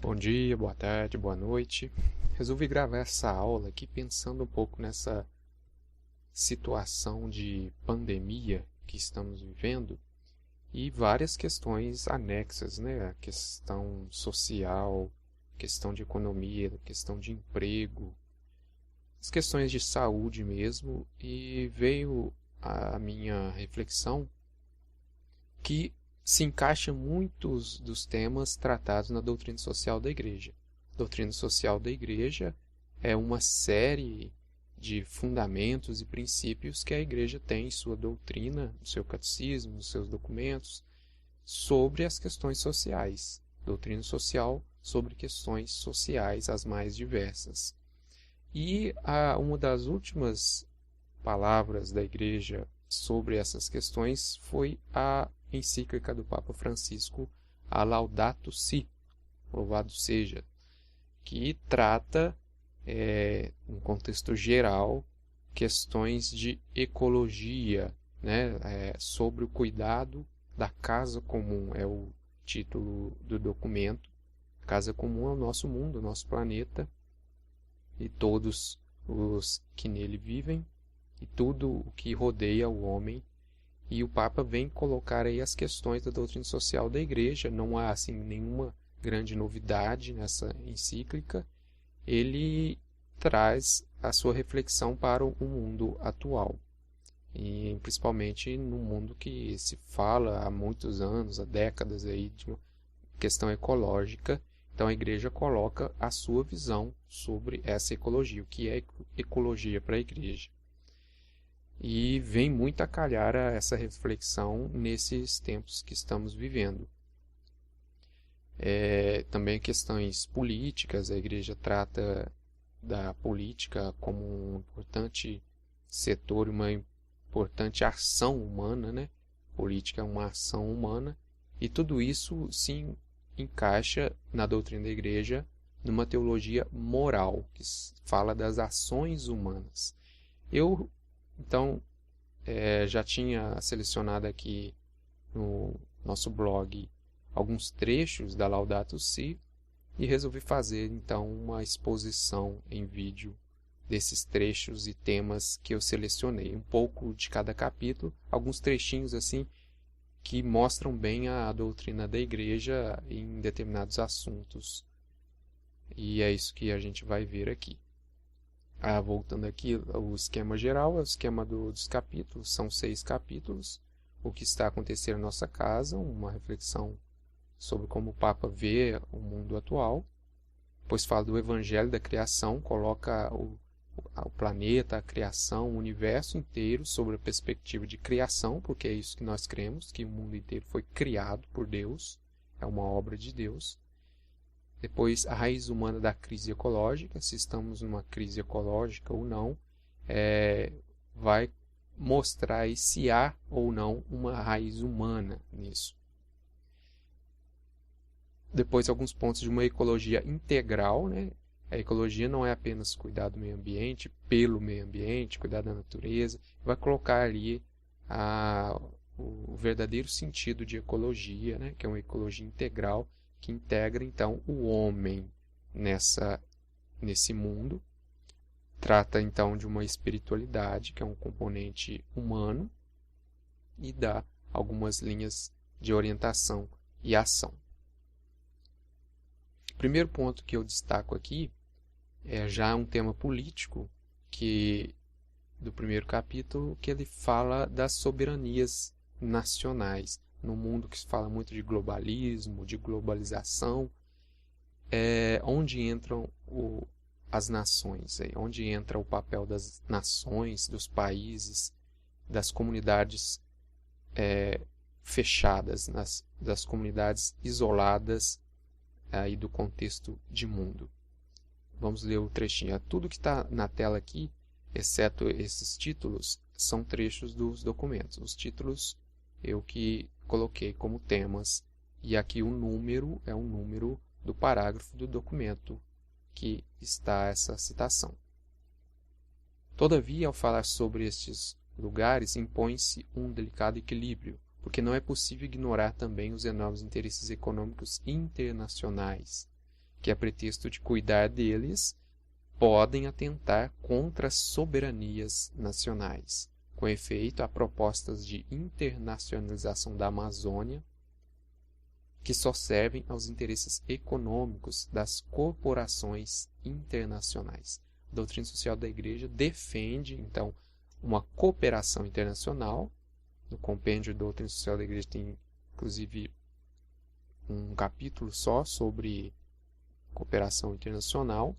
Bom dia, boa tarde, boa noite. Resolvi gravar essa aula aqui pensando um pouco nessa situação de pandemia que estamos vivendo e várias questões anexas, né? A questão social, questão de economia, questão de emprego, as questões de saúde mesmo, e veio a minha reflexão que se encaixa muitos dos temas tratados na doutrina social da Igreja. A doutrina social da Igreja é uma série de fundamentos e princípios que a Igreja tem em sua doutrina, no seu catecismo, nos seus documentos, sobre as questões sociais. Doutrina social sobre questões sociais as mais diversas. E uma das últimas palavras da Igreja sobre essas questões foi a encíclica do Papa Francisco, a Laudato Si, louvado seja, que trata, em contexto geral, questões de ecologia, né, sobre o cuidado da casa comum, é o título do documento. Casa comum é o nosso mundo, o nosso planeta, e todos os que nele vivem, e tudo o que rodeia o homem. E o Papa vem colocar aí as questões da doutrina social da Igreja. Não há assim nenhuma grande novidade nessa encíclica. Ele traz a sua reflexão para o mundo atual, e principalmente no mundo que se fala há muitos anos, há décadas aí de uma questão ecológica. Então a Igreja coloca a sua visão sobre essa ecologia, o que é ecologia para a Igreja. E vem muito a calhar essa reflexão nesses tempos que estamos vivendo. Também questões políticas, a Igreja trata da política como um importante setor, uma importante ação humana, né? Política é uma ação humana, e tudo isso se encaixa na doutrina da Igreja numa teologia moral, que fala das ações humanas. Eu então, já tinha selecionado aqui no nosso blog alguns trechos da Laudato Si e resolvi fazer então uma exposição em vídeo desses trechos e temas que eu selecionei, um pouco de cada capítulo, alguns trechinhos assim que mostram bem a doutrina da Igreja em determinados assuntos. E é isso que a gente vai ver aqui. Voltando aqui, o esquema geral é o esquema dos capítulos, são 6 capítulos. O que está acontecendo na nossa casa, uma reflexão sobre como o Papa vê o mundo atual. Depois fala do Evangelho da Criação, coloca o planeta, a criação, o universo inteiro sobre a perspectiva de criação, porque é isso que nós cremos, que o mundo inteiro foi criado por Deus, é uma obra de Deus. Depois, a raiz humana da crise ecológica, se estamos numa crise ecológica ou não, vai mostrar aí se há ou não uma raiz humana nisso. Depois, alguns pontos de uma ecologia integral, né? A ecologia não é apenas cuidar do meio ambiente, pelo meio ambiente, cuidar da natureza, vai colocar ali o verdadeiro sentido de ecologia, né? Que é uma ecologia integral, que integra então o homem nesse mundo. Trata então de uma espiritualidade, que é um componente humano, e dá algumas linhas de orientação e ação. O primeiro ponto que eu destaco aqui é já um tema político, que do primeiro capítulo, que ele fala das soberanias nacionais. No mundo que se fala muito de globalismo, de globalização, onde entram as nações, onde entra o papel das nações, dos países, das comunidades fechadas, das comunidades isoladas aí do contexto de mundo. Vamos ler o trechinho. Tudo que está na tela aqui, exceto esses títulos, são trechos dos documentos. Os títulos eu que coloquei como temas, e aqui o número é um número do parágrafo do documento que está essa citação. Todavia, ao falar sobre estes lugares, impõe-se um delicado equilíbrio, porque não é possível ignorar também os enormes interesses econômicos internacionais que a pretexto de cuidar deles, podem atentar contra as soberanias nacionais. Com efeito, há propostas de internacionalização da Amazônia que só servem aos interesses econômicos das corporações internacionais. A doutrina social da Igreja defende, então, uma cooperação internacional. No compêndio da doutrina social da Igreja tem, inclusive, um capítulo só sobre cooperação internacional,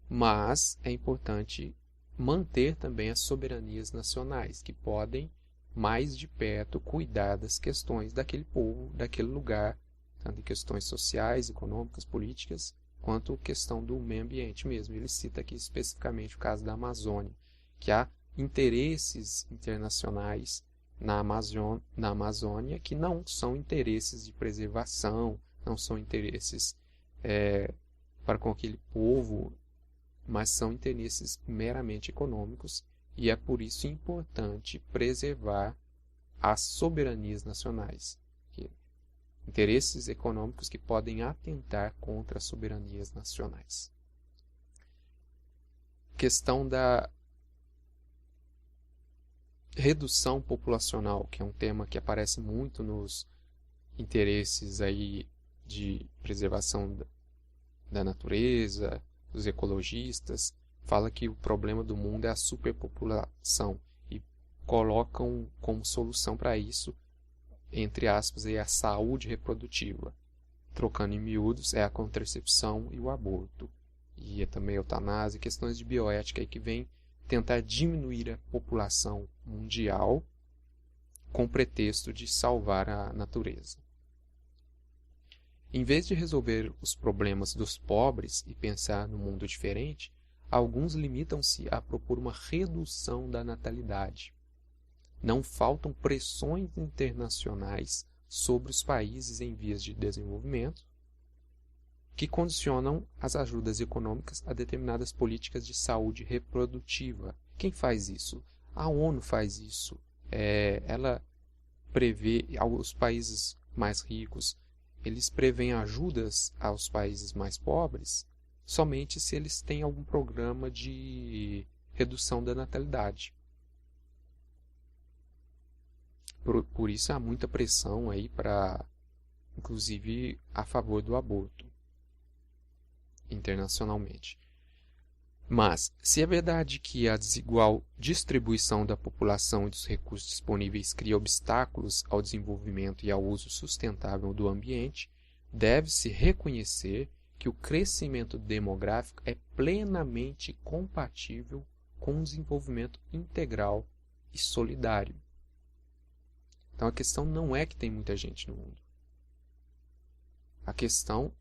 mas é importante manter também as soberanias nacionais, que podem mais de perto cuidar das questões daquele povo, daquele lugar, tanto em questões sociais, econômicas, políticas, quanto questão do meio ambiente mesmo. Ele cita aqui especificamente o caso da Amazônia, que há interesses internacionais na Amazônia que não são interesses de preservação, não são interesses para com aquele povo, mas são interesses meramente econômicos, e é por isso importante preservar as soberanias nacionais. Interesses econômicos que podem atentar contra as soberanias nacionais. Questão da redução populacional, que é um tema que aparece muito nos interesses aí de preservação da natureza, dos ecologistas, fala que o problema do mundo é a superpopulação e colocam como solução para isso, entre aspas, aí, a saúde reprodutiva. Trocando em miúdos, é a contracepção e o aborto. E é também a eutanásia e questões de bioética aí que vem tentar diminuir a população mundial com pretexto de salvar a natureza. Em vez de resolver os problemas dos pobres e pensar no mundo diferente, alguns limitam-se a propor uma redução da natalidade. Não faltam pressões internacionais sobre os países em vias de desenvolvimento que condicionam as ajudas econômicas a determinadas políticas de saúde reprodutiva. Quem faz isso? A ONU faz isso. Ela prevê aos países mais ricos, eles prevêem ajudas aos países mais pobres somente se eles têm algum programa de redução da natalidade. Por isso há muita pressão aí inclusive a favor do aborto internacionalmente. Mas, se é verdade que a desigual distribuição da população e dos recursos disponíveis cria obstáculos ao desenvolvimento e ao uso sustentável do ambiente, deve-se reconhecer que o crescimento demográfico é plenamente compatível com um desenvolvimento integral e solidário. Então a questão não é que tem muita gente no mundo. A questão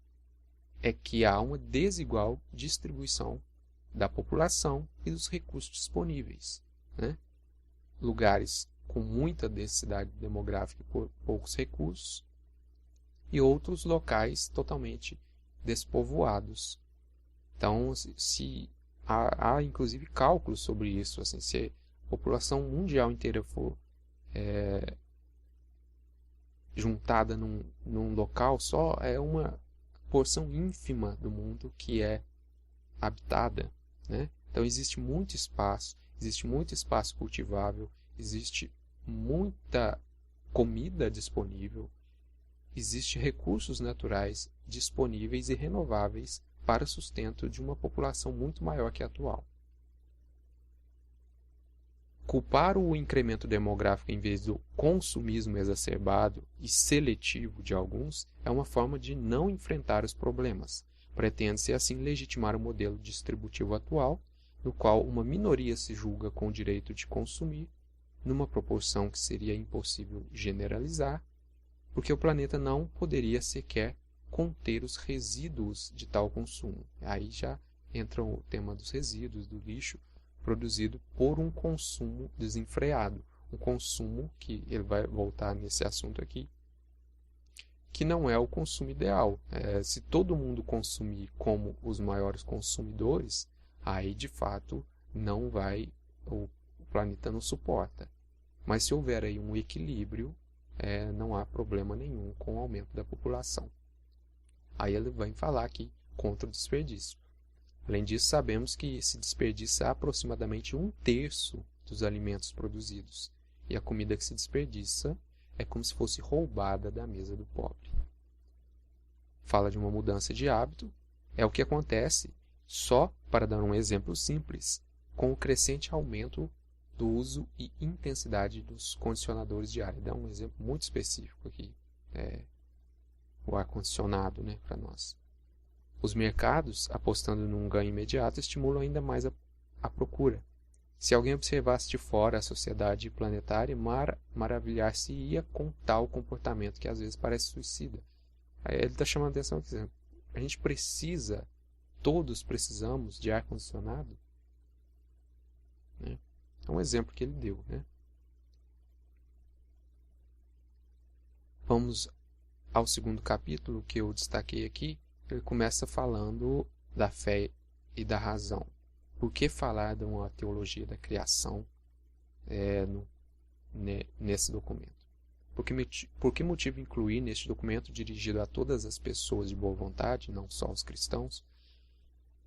é que há uma desigual distribuição da população e dos recursos disponíveis. Lugares com muita densidade demográfica e poucos recursos, e outros locais totalmente despovoados. Então, há inclusive cálculos sobre isso. Assim, se a população mundial inteira for juntada num local só, é uma porção ínfima do mundo que é habitada. Então existe muito espaço cultivável, existe muita comida disponível, existe recursos naturais disponíveis e renováveis para o sustento de uma população muito maior que a atual. Culpar o incremento demográfico em vez do consumismo exacerbado e seletivo de alguns é uma forma de não enfrentar os problemas. Pretende-se assim legitimar o modelo distributivo atual, no qual uma minoria se julga com o direito de consumir, numa proporção que seria impossível generalizar, porque o planeta não poderia sequer conter os resíduos de tal consumo. Aí já entra o tema dos resíduos, do lixo, produzido por um consumo desenfreado. Um consumo que ele vai voltar nesse assunto aqui, que não é o consumo ideal. Se todo mundo consumir como os maiores consumidores, aí de fato o planeta não suporta. Mas se houver aí um equilíbrio, não há problema nenhum com o aumento da população. Aí ele vai falar que contra o desperdício. Além disso, sabemos que se desperdiça aproximadamente 1/3 dos alimentos produzidos, e a comida que se desperdiça é como se fosse roubada da mesa do pobre. Fala de uma mudança de hábito, é o que acontece, só para dar um exemplo simples, com o crescente aumento do uso e intensidade dos condicionadores de ar. Dá um exemplo muito específico aqui, o ar-condicionado, né, para nós. Os mercados, apostando num ganho imediato, estimulam ainda mais a procura. Se alguém observasse de fora a sociedade planetária, maravilhar-se-ia com tal comportamento que às vezes parece suicida. Aí ele está chamando a atenção aqui, a gente precisa, todos precisamos de ar-condicionado? Né? É um exemplo que ele deu. Né? Vamos ao segundo capítulo que eu destaquei aqui. Ele começa falando da fé e da razão. Por que falar de uma teologia da criação nesse documento? Por que motivo incluir neste documento, dirigido a todas as pessoas de boa vontade, não só os cristãos,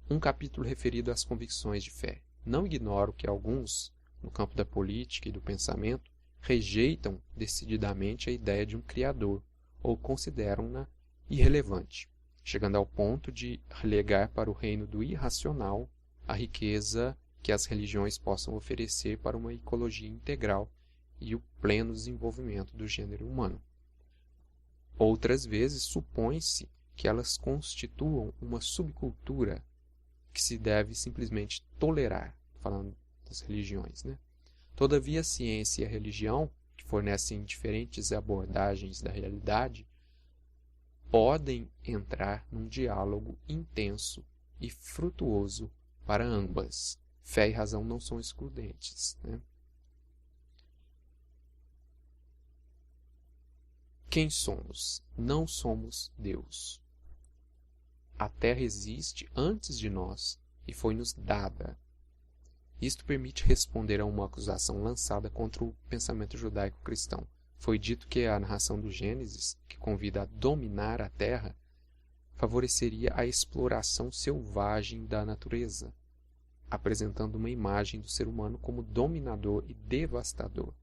um capítulo referido às convicções de fé? Não ignoro que alguns, no campo da política e do pensamento, rejeitam decididamente a ideia de um Criador, ou consideram-na irrelevante, chegando ao ponto de relegar para o reino do irracional a riqueza que as religiões possam oferecer para uma ecologia integral e o pleno desenvolvimento do gênero humano. Outras vezes supõe-se que elas constituam uma subcultura que se deve simplesmente tolerar, falando das religiões. Né? Todavia, a ciência e a religião, que fornecem diferentes abordagens da realidade, podem entrar num diálogo intenso e frutuoso para ambas. Fé e razão não são excludentes. Né? Quem somos? Não somos Deus. A terra existe antes de nós e foi-nos dada. Isto permite responder a uma acusação lançada contra o pensamento judaico-cristão. Foi dito que a narração do Gênesis, que convida a dominar a terra, favoreceria a exploração selvagem da natureza, apresentando uma imagem do ser humano como dominador e devastador.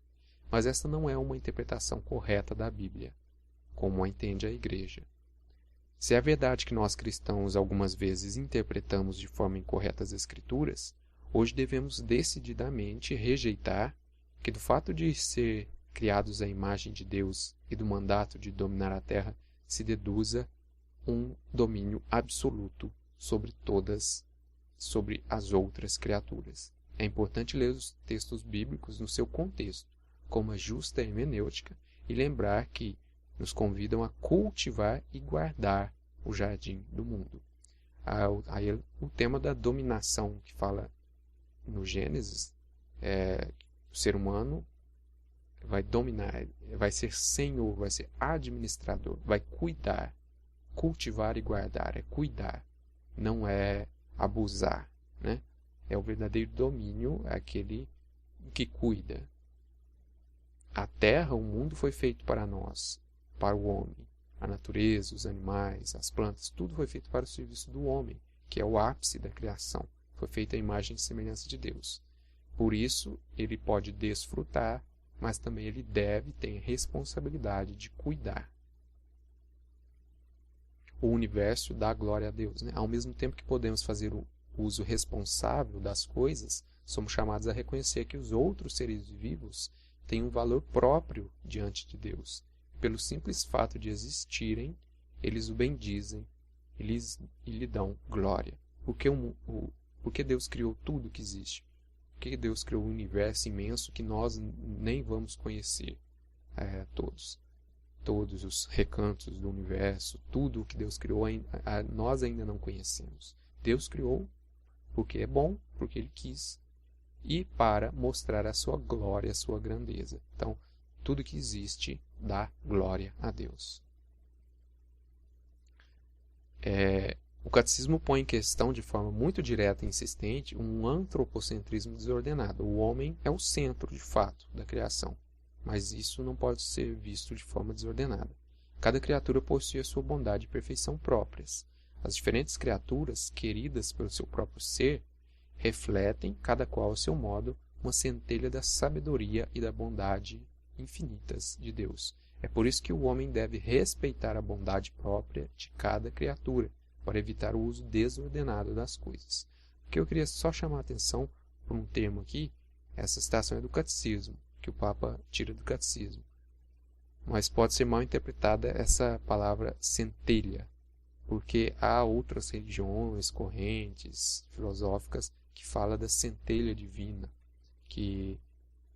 Mas esta não é uma interpretação correta da Bíblia, como a entende a Igreja. Se é verdade que nós cristãos algumas vezes interpretamos de forma incorreta as Escrituras, hoje devemos decididamente rejeitar que do fato de ser criados à imagem de Deus e do mandato de dominar a terra se deduza um domínio absoluto sobre as outras criaturas. É importante ler os textos bíblicos no seu contexto, com uma justa hermenêutica, e lembrar que nos convidam a cultivar e guardar o jardim do mundo. Aí o tema da dominação que fala no Gênesis, o ser humano vai dominar, vai ser senhor, vai ser administrador, vai cuidar. Cultivar e guardar é cuidar, não é abusar. Né? É o verdadeiro domínio, é aquele que cuida. A terra, o mundo foi feito para nós, para o homem. A natureza, os animais, as plantas, tudo foi feito para o serviço do homem, que é o ápice da criação. Foi feito à imagem e semelhança de Deus. Por isso, ele pode desfrutar, mas também ele deve ter a responsabilidade de cuidar. O universo dá glória a Deus. Né? Ao mesmo tempo que podemos fazer o uso responsável das coisas, somos chamados a reconhecer que os outros seres vivos têm um valor próprio diante de Deus. Pelo simples fato de existirem, eles o bendizem e lhe dão glória. Porque Deus criou tudo que existe. Porque Deus criou um universo imenso que nós nem vamos conhecer todos. Todos os recantos do universo, tudo o que Deus criou, nós ainda não conhecemos. Deus criou porque é bom, porque Ele quis, e para mostrar a sua glória, a sua grandeza. Então, tudo que existe dá glória a Deus. O catecismo põe em questão de forma muito direta e insistente um antropocentrismo desordenado. O homem é o centro, de fato, da criação, mas isso não pode ser visto de forma desordenada. Cada criatura possui a sua bondade e perfeição próprias. As diferentes criaturas, queridas pelo seu próprio ser, refletem, cada qual ao seu modo, uma centelha da sabedoria e da bondade infinitas de Deus. É por isso que o homem deve respeitar a bondade própria de cada criatura, para evitar o uso desordenado das coisas. O que eu queria só chamar a atenção por um termo aqui, essa citação é do Catecismo, que o Papa tira do Catecismo. Mas pode ser mal interpretada essa palavra centelha, porque há outras religiões, correntes filosóficas que falam da centelha divina, que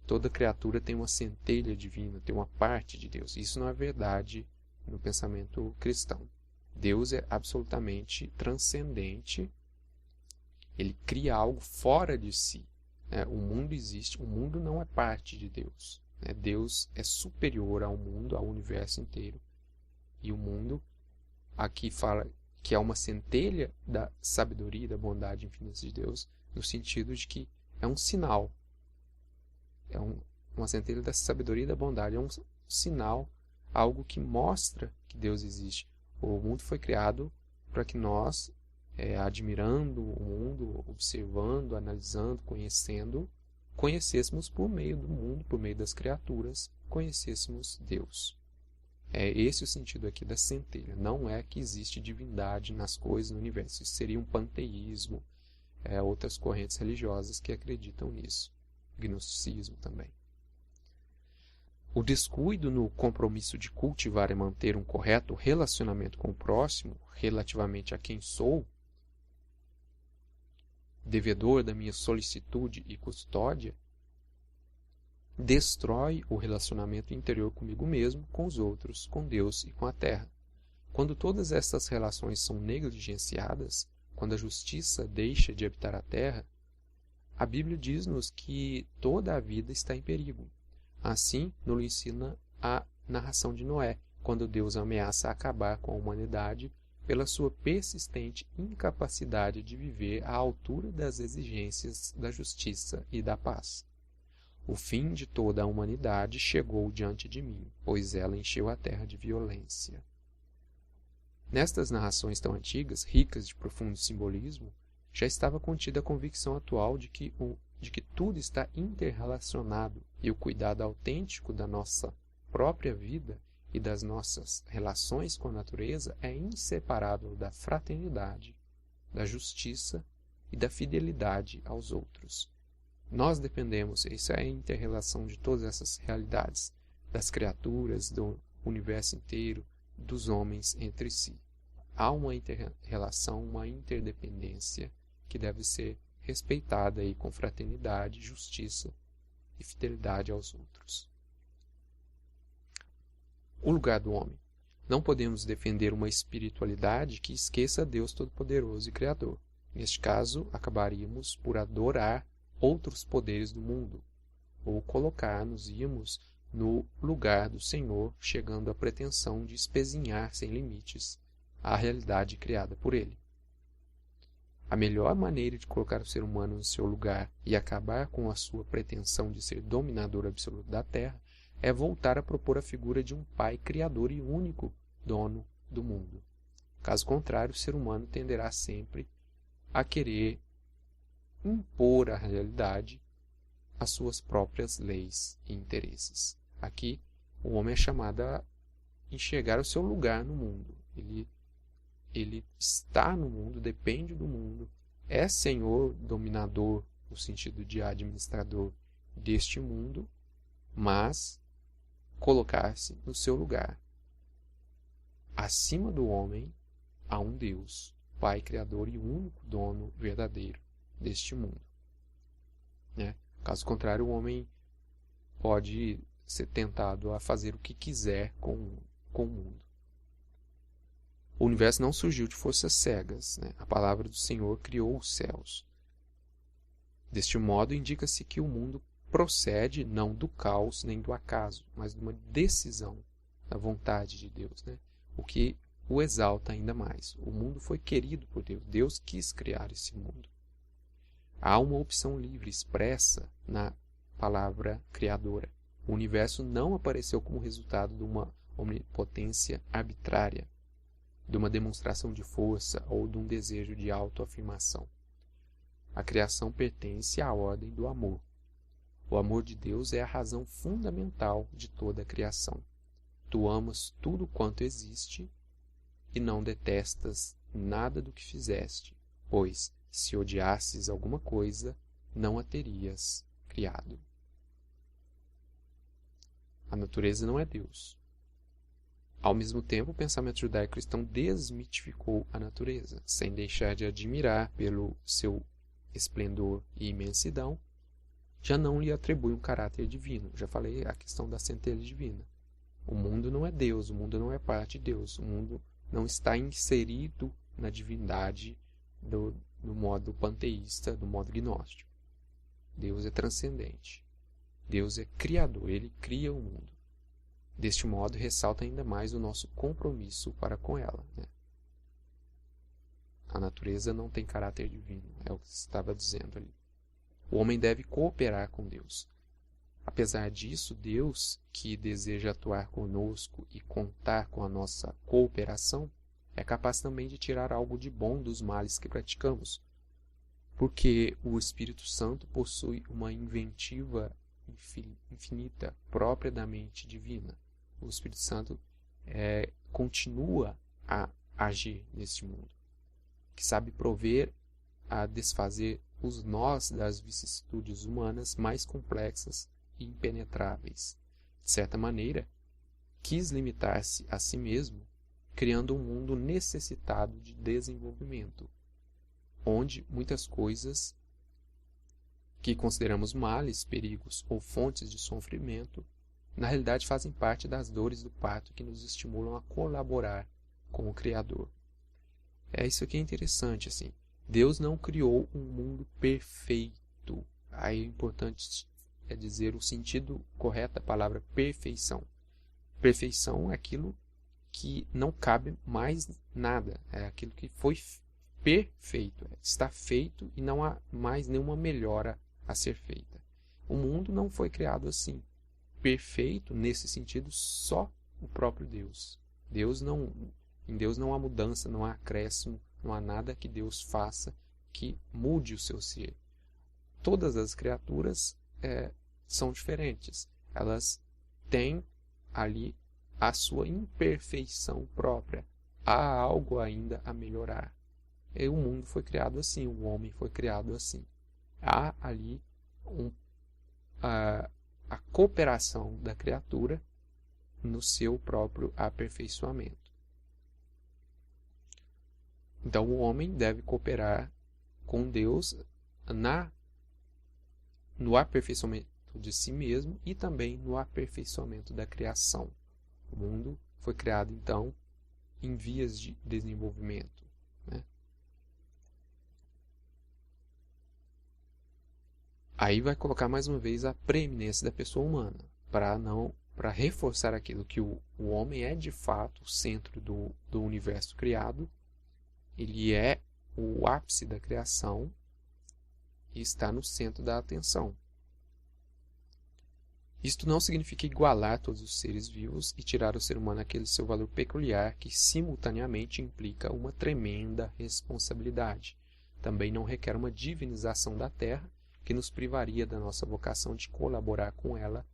toda criatura tem uma centelha divina, tem uma parte de Deus. Isso não é verdade no pensamento cristão. Deus é absolutamente transcendente, ele cria algo fora de si. O mundo existe, o mundo não é parte de Deus. Deus é superior ao mundo, ao universo inteiro. E o mundo, aqui fala que é uma centelha da sabedoria e da bondade infinita de Deus, no sentido de que é um sinal. Uma centelha da sabedoria e da bondade. É um sinal, algo que mostra que Deus existe. O mundo foi criado para que nós, admirando o mundo, observando, analisando, conhecêssemos por meio do mundo, por meio das criaturas, conhecêssemos Deus. É esse o sentido aqui da centelha. Não é que existe divindade nas coisas, no universo. Isso seria um panteísmo. Outras correntes religiosas que acreditam nisso. Gnosticismo também. O descuido no compromisso de cultivar e manter um correto relacionamento com o próximo, relativamente a quem sou, devedor da minha solicitude e custódia, destrói o relacionamento interior comigo mesmo, com os outros, com Deus e com a terra. Quando todas estas relações são negligenciadas, quando a justiça deixa de habitar a terra, a Bíblia diz-nos que toda a vida está em perigo. Assim, nos ensina a narração de Noé, quando Deus ameaça acabar com a humanidade pela sua persistente incapacidade de viver à altura das exigências da justiça e da paz. O fim de toda a humanidade chegou diante de mim, pois ela encheu a terra de violência. Nestas narrações tão antigas, ricas de profundo simbolismo, já estava contida a convicção atual de que tudo está interrelacionado e o cuidado autêntico da nossa própria vida e das nossas relações com a natureza é inseparável da fraternidade, da justiça e da fidelidade aos outros. Nós dependemos, essa é a inter-relação de todas essas realidades, das criaturas, do universo inteiro, dos homens entre si. Há uma inter-relação, uma interdependência que deve ser respeitada aí com fraternidade, justiça e fidelidade aos outros. O lugar do homem. Não podemos defender uma espiritualidade que esqueça Deus Todo-Poderoso e Criador. Neste caso, acabaríamos por adorar outros poderes do mundo, ou colocar-nos-íamos no lugar do Senhor, chegando à pretensão de espezinhar sem limites a realidade criada por Ele. A melhor maneira de colocar o ser humano no seu lugar e acabar com a sua pretensão de ser dominador absoluto da Terra é voltar a propor a figura de um Pai Criador e único dono do mundo. Caso contrário, o ser humano tenderá sempre a querer impor à realidade as suas próprias leis e interesses. Aqui, o homem é chamado a enxergar o seu lugar no mundo. Ele está no mundo, depende do mundo, é senhor, dominador, no sentido de administrador deste mundo, mas colocar-se no seu lugar. Acima do homem há um Deus, Pai Criador e único dono verdadeiro deste mundo. Caso contrário, o homem pode ser tentado a fazer o que quiser com o mundo. O universo não surgiu de forças cegas. A palavra do Senhor criou os céus. Deste modo, indica-se que o mundo procede não do caos nem do acaso, mas de uma decisão da vontade de Deus, o que o exalta ainda mais. O mundo foi querido por Deus. Deus quis criar esse mundo. Há uma opção livre expressa na palavra criadora. O universo não apareceu como resultado de uma omnipotência arbitrária. de uma demonstração de força ou de um desejo de autoafirmação. A criação pertence à ordem do amor. O amor de Deus é a razão fundamental de toda a criação. Tu amas tudo quanto existe e não detestas nada do que fizeste, pois, se odiasses alguma coisa, não a terias criado. A natureza não é Deus. Ao mesmo tempo, o pensamento judaico-cristão desmitificou a natureza, sem deixar de admirar pelo seu esplendor e imensidão, já não lhe atribui um caráter divino. Já falei a questão da centelha divina. O mundo não é Deus, o mundo não é parte de Deus, o mundo não está inserido na divindade do modo panteísta, do modo gnóstico. Deus é transcendente. Deus é criador, ele cria o mundo. Deste modo, ressalta ainda mais o nosso compromisso para com ela, né? A natureza não tem caráter divino, é o que você estava dizendo ali. O homem deve cooperar com Deus. Apesar disso, Deus, que deseja atuar conosco e contar com a nossa cooperação, é capaz também de tirar algo de bom dos males que praticamos, porque o Espírito Santo possui uma inventiva infinita, própria da mente divina. O Espírito Santo continua a agir neste mundo, que sabe prover a desfazer os nós das vicissitudes humanas mais complexas e impenetráveis. De certa maneira, quis limitar-se a si mesmo, criando um mundo necessitado de desenvolvimento, onde muitas coisas que consideramos males, perigos ou fontes de sofrimento, na realidade fazem parte das dores do parto que nos estimulam a colaborar com o Criador. Isso aqui é interessante, assim. Deus não criou um mundo perfeito. Aí é importante dizer o sentido correto da palavra perfeição. Perfeição é aquilo que não cabe mais nada. É aquilo que foi perfeito. Está feito e não há mais nenhuma melhora a ser feita. O mundo não foi criado assim. Perfeito, nesse sentido, só o próprio Deus. Em Deus não há mudança, não há acréscimo, não há nada que Deus faça que mude o seu ser. Todas as criaturas são diferentes. Elas têm ali a sua imperfeição própria. Há algo ainda a melhorar. E o mundo foi criado assim, o homem foi criado assim. Há ali a cooperação da criatura no seu próprio aperfeiçoamento. Então o homem deve cooperar com Deus no aperfeiçoamento de si mesmo e também no aperfeiçoamento da criação. O mundo foi criado, então, em vias de desenvolvimento, né? Aí vai colocar mais uma vez a preeminência da pessoa humana, para reforçar aquilo que o homem é de fato o centro do universo criado. Ele é o ápice da criação e está no centro da atenção. Isto não significa igualar todos os seres vivos e tirar ao ser humano aquele seu valor peculiar que simultaneamente implica uma tremenda responsabilidade. Também não requer uma divinização da Terra que nos privaria da nossa vocação de colaborar com ela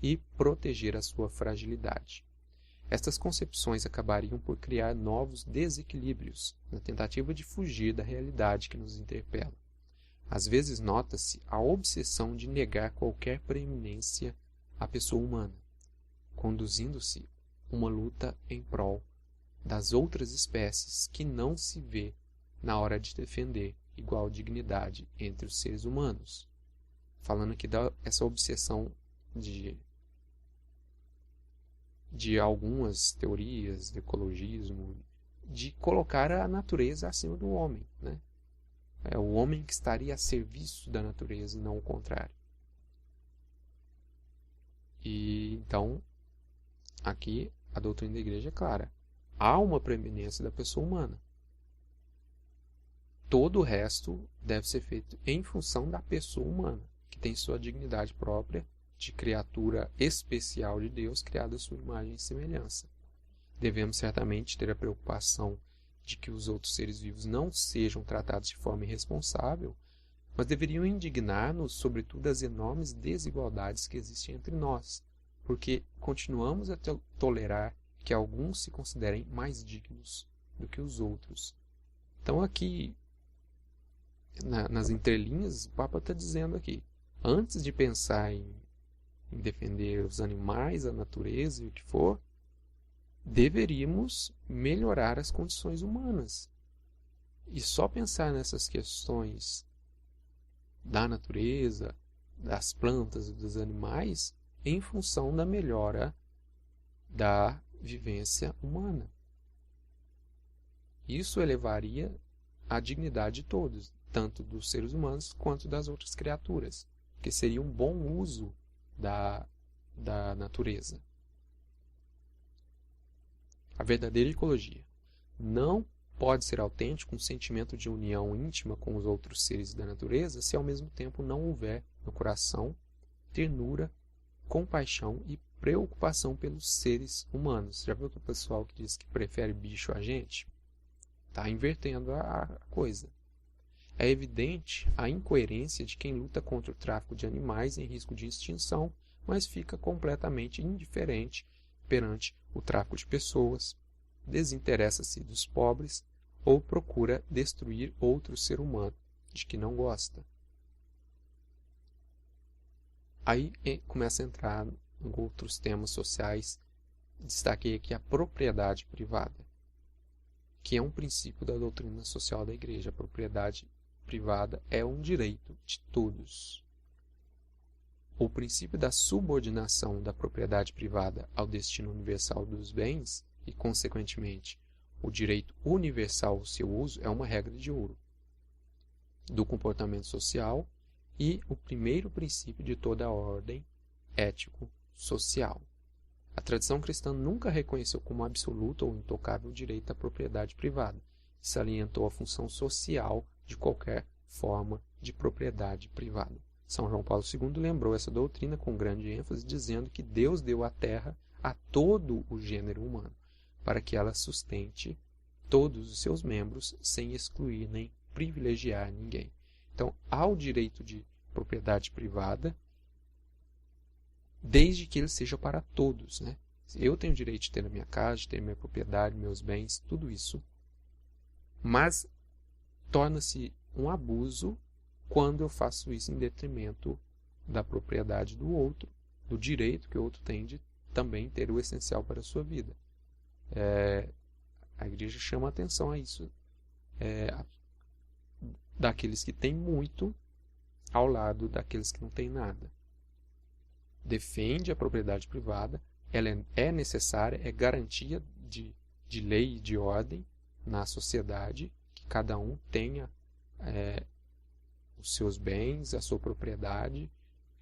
e proteger a sua fragilidade. Estas concepções acabariam por criar novos desequilíbrios na tentativa de fugir da realidade que nos interpela. Às vezes nota-se a obsessão de negar qualquer preeminência à pessoa humana, conduzindo-se uma luta em prol das outras espécies que não se vê na hora de defender igual dignidade entre os seres humanos. Falando aqui dessa obsessão de algumas teorias do ecologismo, de colocar a natureza acima do homem, né? É o homem que estaria a serviço da natureza e não o contrário. E então, aqui a doutrina da igreja é clara. Há uma preeminência da pessoa humana. Todo o resto deve ser feito em função da pessoa humana, que tem sua dignidade própria de criatura especial de Deus, criada à sua imagem e semelhança. Devemos certamente ter a preocupação de que os outros seres vivos não sejam tratados de forma irresponsável, mas deveriam indignar-nos sobretudo as enormes desigualdades que existem entre nós, porque continuamos a tolerar que alguns se considerem mais dignos do que os outros. Então aqui, nas entrelinhas, o Papa está dizendo aqui, antes de pensar em defender os animais, a natureza e o que for, deveríamos melhorar as condições humanas. E só pensar nessas questões da natureza, das plantas e dos animais em função da melhora da vivência humana. Isso elevaria a dignidade de todos, tanto dos seres humanos quanto das outras criaturas, que seria um bom uso da natureza. A verdadeira ecologia não pode ser autêntico um sentimento de união íntima com os outros seres da natureza se ao mesmo tempo não houver no coração ternura, compaixão e preocupação pelos seres humanos. Já viu que o pessoal que diz que prefere bicho a gente? Está invertendo a coisa. É evidente a incoerência de quem luta contra o tráfico de animais em risco de extinção, mas fica completamente indiferente perante o tráfico de pessoas, desinteressa-se dos pobres ou procura destruir outro ser humano de que não gosta. Aí começa a entrar em outros temas sociais. Destaquei aqui a propriedade privada, que é um princípio da doutrina social da Igreja. A propriedade privada é um direito de todos. O princípio da subordinação da propriedade privada ao destino universal dos bens e, consequentemente, o direito universal ao seu uso é uma regra de ouro do comportamento social e o primeiro princípio de toda a ordem ético-social. A tradição cristã nunca reconheceu como absoluto ou intocável o direito à propriedade privada e salientou a função social de qualquer forma de propriedade privada. São João Paulo II lembrou essa doutrina com grande ênfase, dizendo que Deus deu a terra a todo o gênero humano, para que ela sustente todos os seus membros, sem excluir nem privilegiar ninguém. Então, há o direito de propriedade privada, desde que ele seja para todos, né? Eu tenho o direito de ter a minha casa, de ter minha propriedade, meus bens, tudo isso. Mas torna-se um abuso quando eu faço isso em detrimento da propriedade do outro, do direito que o outro tem de também ter o essencial para a sua vida. A Igreja chama a atenção a isso, daqueles que têm muito ao lado daqueles que não têm nada. Defende a propriedade privada, ela é necessária, é garantia de lei e de ordem na sociedade, que cada um tenha os seus bens, a sua propriedade,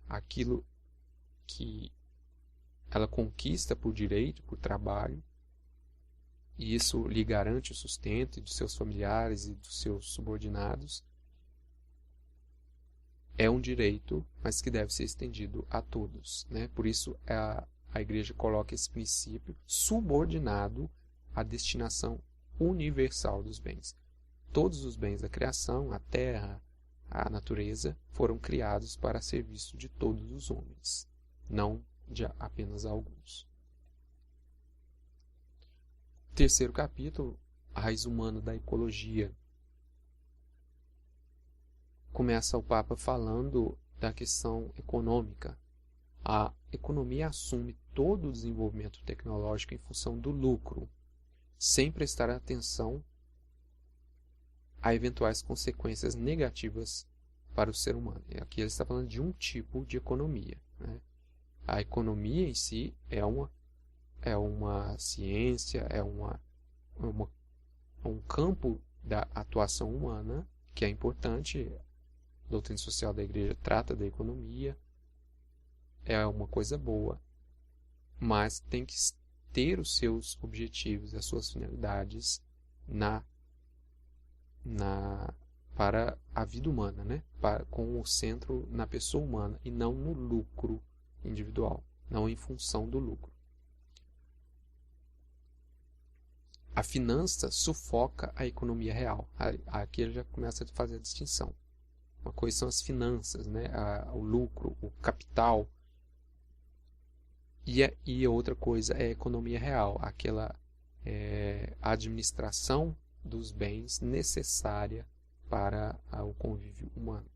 aquilo que ela conquista por direito, por trabalho, e isso lhe garante o sustento dos seus familiares e dos seus subordinados. É um direito, mas que deve ser estendido a todos, né? Por isso a Igreja coloca esse princípio subordinado à destinação universal dos bens. Todos os bens da criação, a terra, a natureza, foram criados para serviço de todos os homens, não de apenas alguns. Terceiro capítulo, a raiz humana da ecologia. Começa o Papa falando da questão econômica. A economia assume todo o desenvolvimento tecnológico em função do lucro, sem prestar atenção a eventuais consequências negativas para o ser humano. E aqui ele está falando de um tipo de economia, né? A economia em si é uma ciência, é um campo da atuação humana que é importante. A doutrina social da Igreja trata da economia, é uma coisa boa, mas tem que ter os seus objetivos, as suas finalidades para a vida humana, né? Com o centro na pessoa humana e não no lucro individual, não em função do lucro. a finança sufoca a economia real. Aqui ele já começa a fazer a distinção. Uma coisa são as finanças, né? O lucro, o capital. E outra coisa é a economia real, aquela administração dos bens necessária para o convívio humano.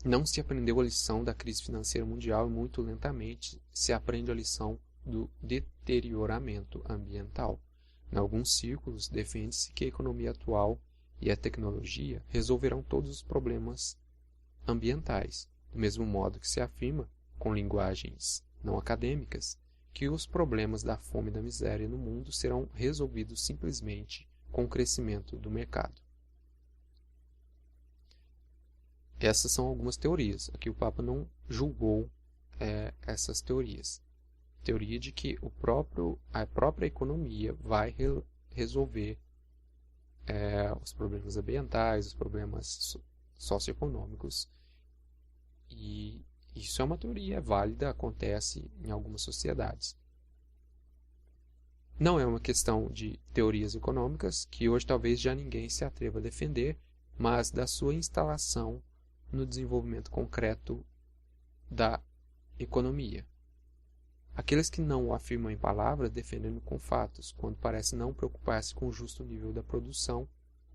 Não se aprendeu a lição da crise financeira mundial e muito lentamente se aprende a lição do deterioramento ambiental. Em alguns círculos, defende-se que a economia atual e a tecnologia resolverão todos os problemas ambientais, do mesmo modo que se afirma, com linguagens não acadêmicas, que os problemas da fome e da miséria no mundo serão resolvidos simplesmente com o crescimento do mercado. Essas são algumas teorias. Aqui o Papa não julgou essas teorias. Teoria de que a própria economia vai resolver os problemas ambientais, os problemas socioeconômicos. E isso é uma teoria válida, acontece em algumas sociedades. Não é uma questão de teorias econômicas, que hoje talvez já ninguém se atreva a defender, mas da sua instalação no desenvolvimento concreto da economia. Aqueles que não o afirmam em palavras defendem-no com fatos, quando parece não preocupar-se com o justo nível da produção,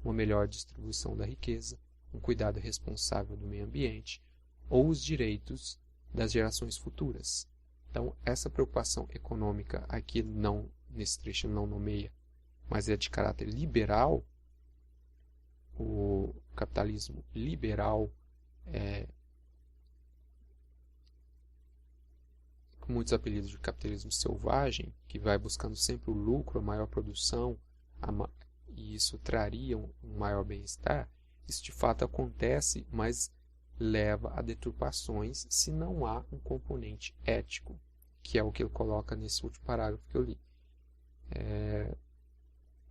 uma melhor distribuição da riqueza, um cuidado responsável do meio ambiente ou os direitos das gerações futuras. Então, essa preocupação econômica aqui não, nesse trecho não nomeia, mas é de caráter liberal. O capitalismo liberal com muitos apelidos de capitalismo selvagem, que vai buscando sempre o lucro, a maior produção, e isso traria um maior bem-estar. Isso de fato acontece, mas leva a deturpações se não há um componente ético, que é o que ele coloca nesse último parágrafo que eu li.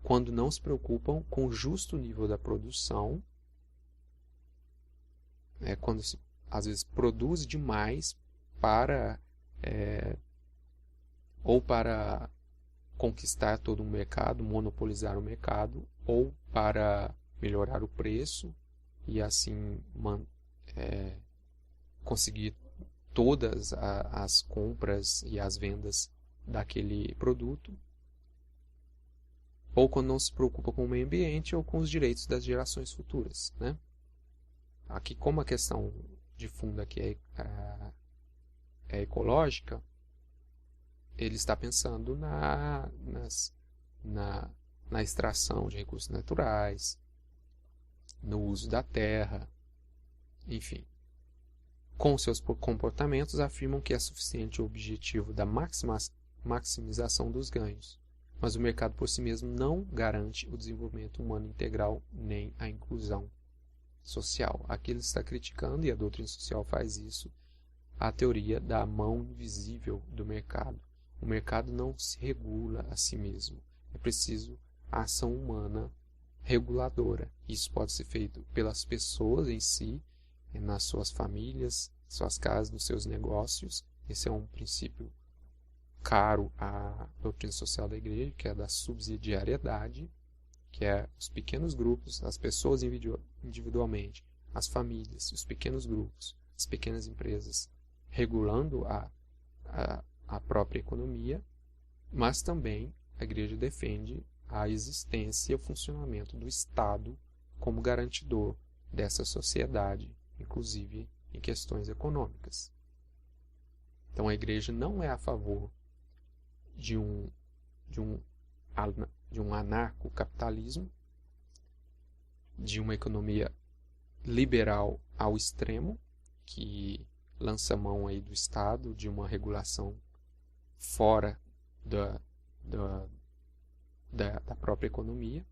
Quando não se preocupam com o justo nível da produção, quando se às vezes produz demais para ou para conquistar todo um mercado, monopolizar o mercado, ou para melhorar o preço e assim conseguir todas as compras e as vendas daquele produto, ou quando não se preocupa com o meio ambiente ou com os direitos das gerações futuras, né? Aqui, como a questão de fundo aqui é ecológica, ele está pensando na extração de recursos naturais, no uso da terra, enfim. Com seus comportamentos, afirmam que é suficiente o objetivo da maximização dos ganhos, mas o mercado por si mesmo não garante o desenvolvimento humano integral nem a inclusão social. Aqui ele está criticando, e a doutrina social faz isso, a teoria da mão invisível do mercado. O mercado não se regula a si mesmo. É preciso a ação humana reguladora. Isso pode ser feito pelas pessoas em si, nas suas famílias, suas casas, nos seus negócios. Esse é um princípio caro à doutrina social da igreja, que é da subsidiariedade, que é os pequenos grupos, as pessoas individualmente, as famílias, os pequenos grupos, as pequenas empresas, regulando a própria economia, mas também a igreja defende a existência e o funcionamento do Estado como garantidor dessa sociedade, inclusive em questões econômicas. Então a igreja não é a favor de um anarcocapitalismo, de uma economia liberal ao extremo, que lança mão aí do Estado, de uma regulação fora da própria economia,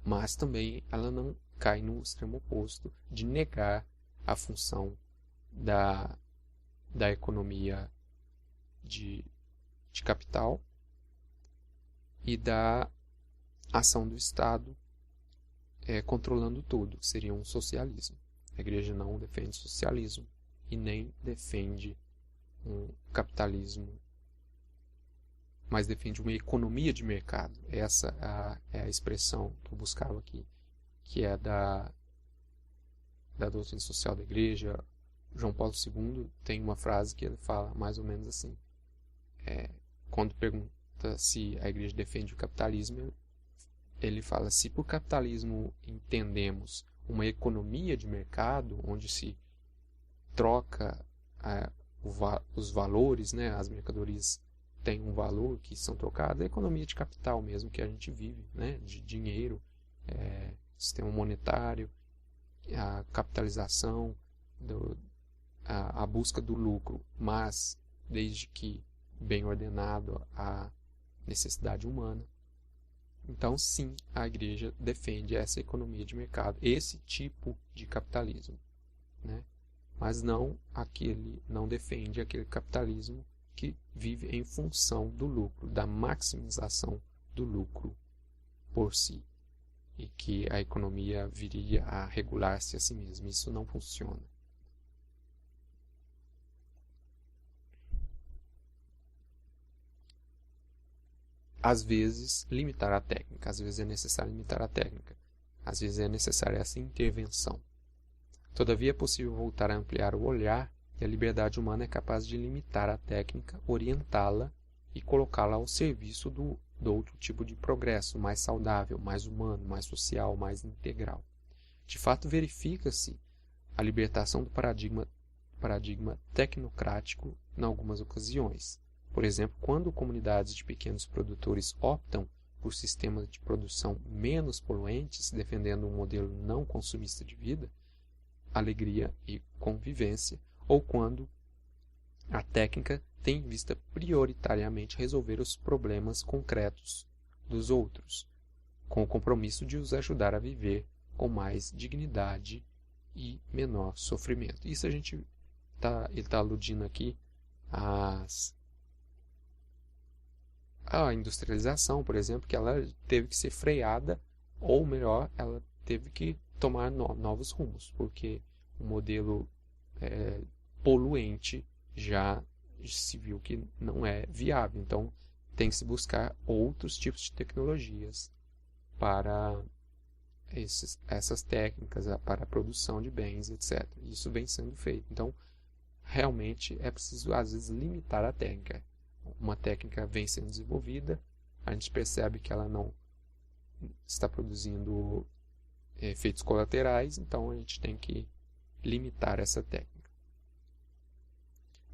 mas também ela não cai no extremo oposto de negar a função da economia de capital e da ação do Estado controlando tudo. Seria um socialismo. A igreja não defende socialismo e nem defende um capitalismo mas defende uma economia de mercado. Essa é a expressão que eu buscava aqui, que é da doutrina social da Igreja. João Paulo II tem uma frase que ele fala mais ou menos assim. Quando pergunta se a Igreja defende o capitalismo, ele fala: se por capitalismo entendemos uma economia de mercado, onde se troca os valores, né, as mercadorias têm um valor que são trocados, a economia de capital mesmo que a gente vive, né, de dinheiro, sistema monetário, a capitalização, a busca do lucro, mas desde que bem ordenado à necessidade humana. Então, sim, a Igreja defende essa economia de mercado, esse tipo de capitalismo, né? Mas não defende aquele capitalismo que vive em função do lucro, da maximização do lucro por si, e que a economia viria a regular-se a si mesma. Isso não funciona. Às vezes, limitar a técnica. Às vezes é necessário limitar a técnica. Às vezes é necessária essa intervenção. Todavia, é possível voltar a ampliar o olhar, e a liberdade humana é capaz de limitar a técnica, orientá-la e colocá-la ao serviço do outro tipo de progresso, mais saudável, mais humano, mais social, mais integral. De fato, verifica-se a libertação do paradigma tecnocrático em algumas ocasiões. Por exemplo, quando comunidades de pequenos produtores optam por sistemas de produção menos poluentes, defendendo um modelo não consumista de vida, alegria e convivência, ou quando a técnica tem em vista prioritariamente resolver os problemas concretos dos outros, com o compromisso de os ajudar a viver com mais dignidade e menor sofrimento. Isso ele está aludindo aqui à industrialização, por exemplo, que ela teve que ser freada, ou melhor, ela teve que tomar novos rumos, porque o modelo poluente já se viu que não é viável. Então, tem que se buscar outros tipos de tecnologias para essas técnicas, para a produção de bens, etc. Isso vem sendo feito. Então, realmente é preciso, às vezes, limitar a técnica. Uma técnica vem sendo desenvolvida, a gente percebe que ela não está produzindo efeitos colaterais, então a gente tem que limitar essa técnica.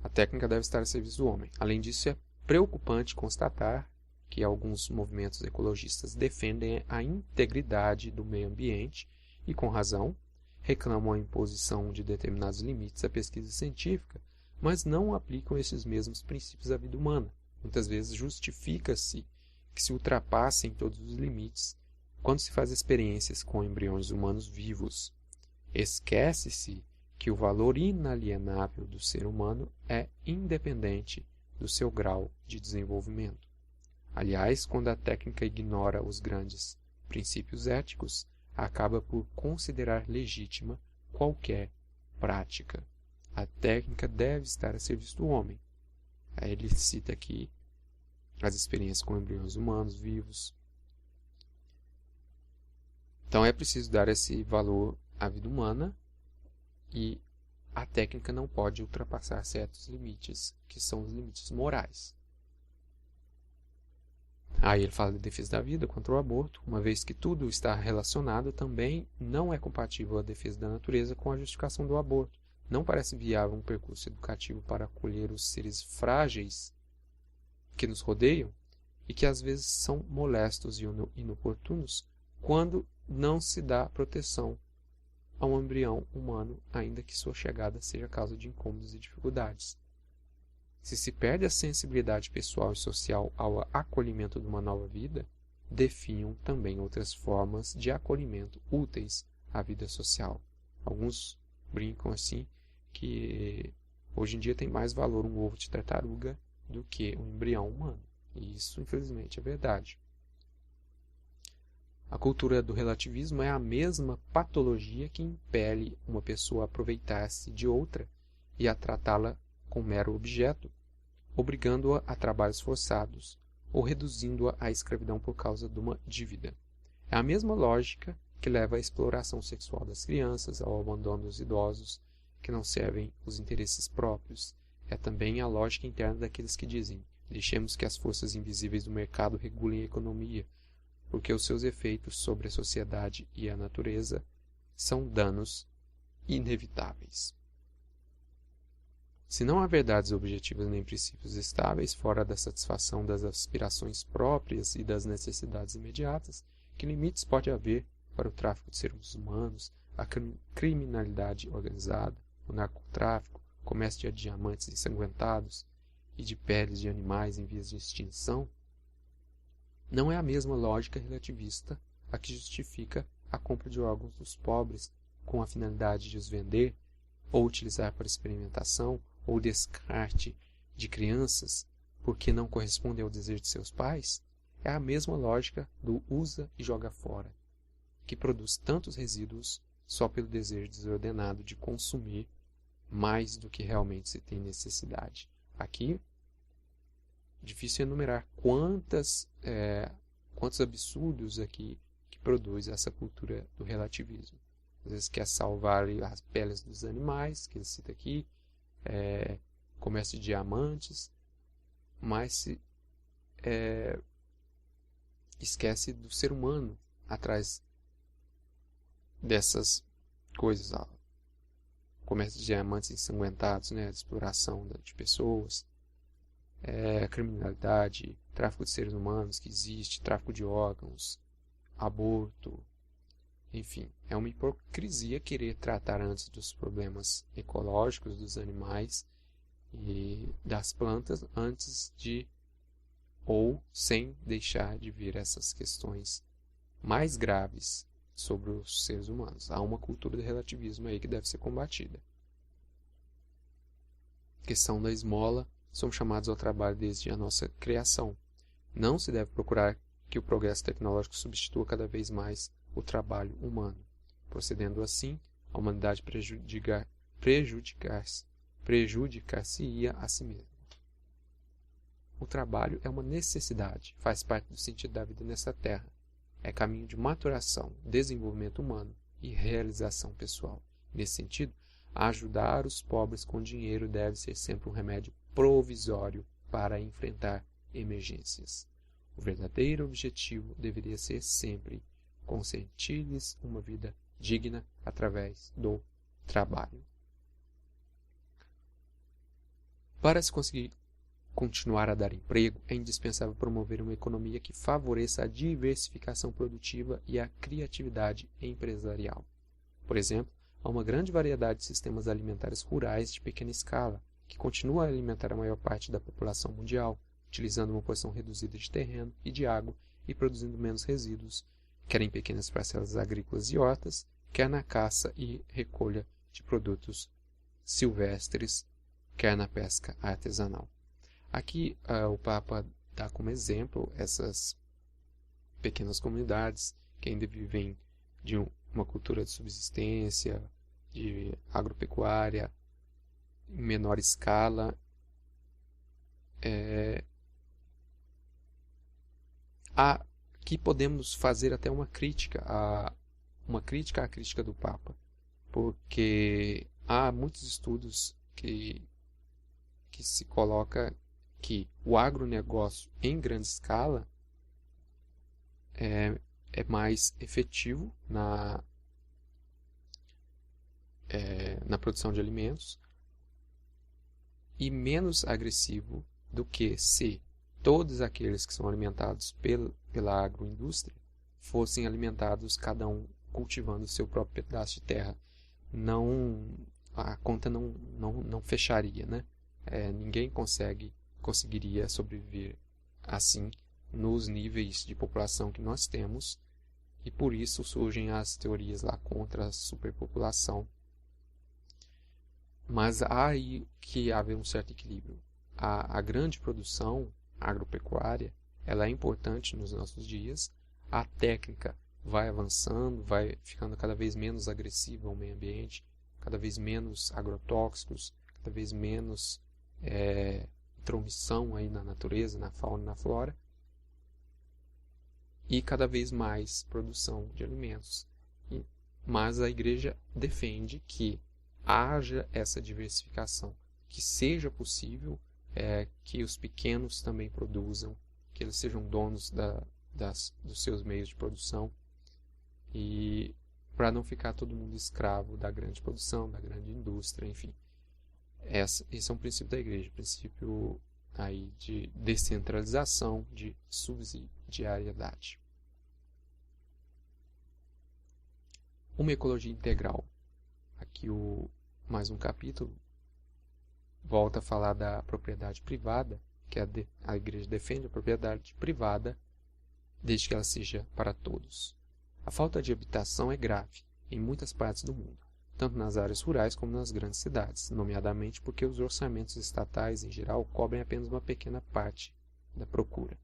A técnica deve estar a serviço do homem. Além disso, é preocupante constatar que alguns movimentos ecologistas defendem a integridade do meio ambiente e, com razão, reclamam a imposição de determinados limites à pesquisa científica, mas não aplicam esses mesmos princípios à vida humana. Muitas vezes justifica-se que se ultrapassem todos os limites quando se faz experiências com embriões humanos vivos. Esquece-se que o valor inalienável do ser humano é independente do seu grau de desenvolvimento. Aliás, quando a técnica ignora os grandes princípios éticos, acaba por considerar legítima qualquer prática. A técnica deve estar a serviço do homem. Aí ele cita aqui as experiências com embriões humanos vivos. Então é preciso dar esse valor à vida humana, e a técnica não pode ultrapassar certos limites, que são os limites morais. Aí ele fala de defesa da vida contra o aborto, uma vez que tudo está relacionado, também não é compatível a defesa da natureza com a justificação do aborto. Não parece viável um percurso educativo para acolher os seres frágeis que nos rodeiam e que às vezes são molestos e inoportunos quando não se dá proteção a um embrião humano, ainda que sua chegada seja causa de incômodos e dificuldades. Se se perde a sensibilidade pessoal e social ao acolhimento de uma nova vida, definham também outras formas de acolhimento úteis à vida social. Alguns brincam assim que hoje em dia tem mais valor um ovo de tartaruga do que um embrião humano. E isso, infelizmente, é verdade. A cultura do relativismo é a mesma patologia que impele uma pessoa a aproveitar-se de outra e a tratá-la como mero objeto, obrigando-a a trabalhos forçados, ou reduzindo-a à escravidão por causa de uma dívida. É a mesma lógica que leva à exploração sexual das crianças, ao abandono dos idosos que não servem os interesses próprios. É também a lógica interna daqueles que dizem: deixemos que as forças invisíveis do mercado regulem a economia, porque os seus efeitos sobre a sociedade e a natureza são danos inevitáveis. Se não há verdades objetivas nem princípios estáveis fora da satisfação das aspirações próprias e das necessidades imediatas, que limites pode haver para o tráfico de seres humanos, a criminalidade organizada, o narcotráfico, o comércio de diamantes ensanguentados e de peles de animais em vias de extinção? Não é a mesma lógica relativista a que justifica a compra de órgãos dos pobres com a finalidade de os vender, ou utilizar para experimentação, ou descarte de crianças porque não correspondem ao desejo de seus pais? É a mesma lógica do usa e joga fora, que produz tantos resíduos só pelo desejo desordenado de consumir mais do que realmente se tem necessidade. Aqui, difícil enumerar quantos absurdos aqui que produz essa cultura do relativismo. Às vezes quer salvar as peles dos animais, que ele cita aqui, comércio de diamantes, mas esquece do ser humano atrás dessas coisas. Comércio de diamantes ensanguentados, exploração de pessoas, criminalidade, tráfico de seres humanos que existe, tráfico de órgãos, aborto. Enfim, é uma hipocrisia querer tratar antes dos problemas ecológicos dos animais e das plantas antes de ou sem deixar de ver essas questões mais graves sobre os seres humanos. Há uma cultura do relativismo aí que deve ser combatida. Questão da esmola. Somos chamados ao trabalho desde a nossa criação. Não se deve procurar que o progresso tecnológico substitua cada vez mais o trabalho humano. Procedendo assim, a humanidade prejudicar-se-ia a si mesma. O trabalho é uma necessidade, faz parte do sentido da vida nessa terra. É caminho de maturação, desenvolvimento humano e realização pessoal. Nesse sentido, ajudar os pobres com dinheiro deve ser sempre um remédio provisório para enfrentar emergências. O verdadeiro objetivo deveria ser sempre consentir-lhes uma vida digna através do trabalho. Para se conseguir continuar a dar emprego, é indispensável promover uma economia que favoreça a diversificação produtiva e a criatividade empresarial. Por exemplo, há uma grande variedade de sistemas alimentares rurais de pequena escala, que continuam a alimentar a maior parte da população mundial, utilizando uma porção reduzida de terreno e de água e produzindo menos resíduos, quer em pequenas parcelas agrícolas e hortas, quer na caça e recolha de produtos silvestres, quer na pesca artesanal. Aqui o Papa dá como exemplo essas pequenas comunidades que ainda vivem de uma cultura de subsistência, de agropecuária, em menor escala. Aqui podemos fazer até uma crítica à crítica do Papa, porque há muitos estudos que se coloca que o agronegócio em grande escala é mais efetivo na produção de alimentos e menos agressivo do que se todos aqueles que são alimentados pela agroindústria fossem alimentados cada um cultivando o seu próprio pedaço de terra. A conta não fecharia, né? Ninguém conseguiria sobreviver assim nos níveis de população que nós temos, e por isso surgem as teorias lá contra a superpopulação. Mas há aí que haver um certo equilíbrio. A grande produção agropecuária, ela é importante nos nossos dias. A técnica vai avançando, vai ficando cada vez menos agressiva ao meio ambiente, cada vez menos agrotóxicos, cada vez menos intromissão aí na natureza, na fauna e na flora. e cada vez mais produção de alimentos. Mas a igreja defende que haja essa diversificação, que seja possível que os pequenos também produzam, que eles sejam donos dos seus meios de produção, e para não ficar todo mundo escravo da grande produção, da grande indústria, enfim. Esse é um princípio da igreja, princípio aí de descentralização, de subsidiariedade. Uma ecologia integral. Aqui mais um capítulo volta a falar da propriedade privada, que a igreja defende a propriedade privada desde que ela seja para todos. A falta de habitação é grave em muitas partes do mundo, tanto nas áreas rurais como nas grandes cidades, nomeadamente porque os orçamentos estatais, em geral, cobrem apenas uma pequena parte da procura.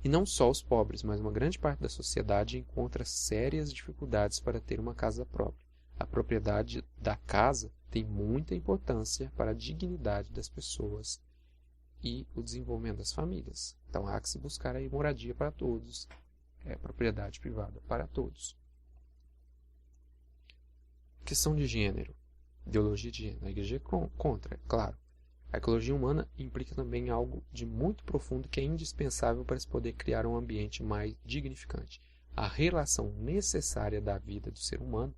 E não só os pobres, mas uma grande parte da sociedade encontra sérias dificuldades para ter uma casa própria. A propriedade da casa tem muita importância para a dignidade das pessoas e o desenvolvimento das famílias. Então há que se buscar aí moradia para todos, propriedade privada para todos. Questão de gênero, ideologia de gênero. A igreja é contra, é claro. A ecologia humana implica também algo de muito profundo que é indispensável para se poder criar um ambiente mais dignificante. A relação necessária da vida do ser humano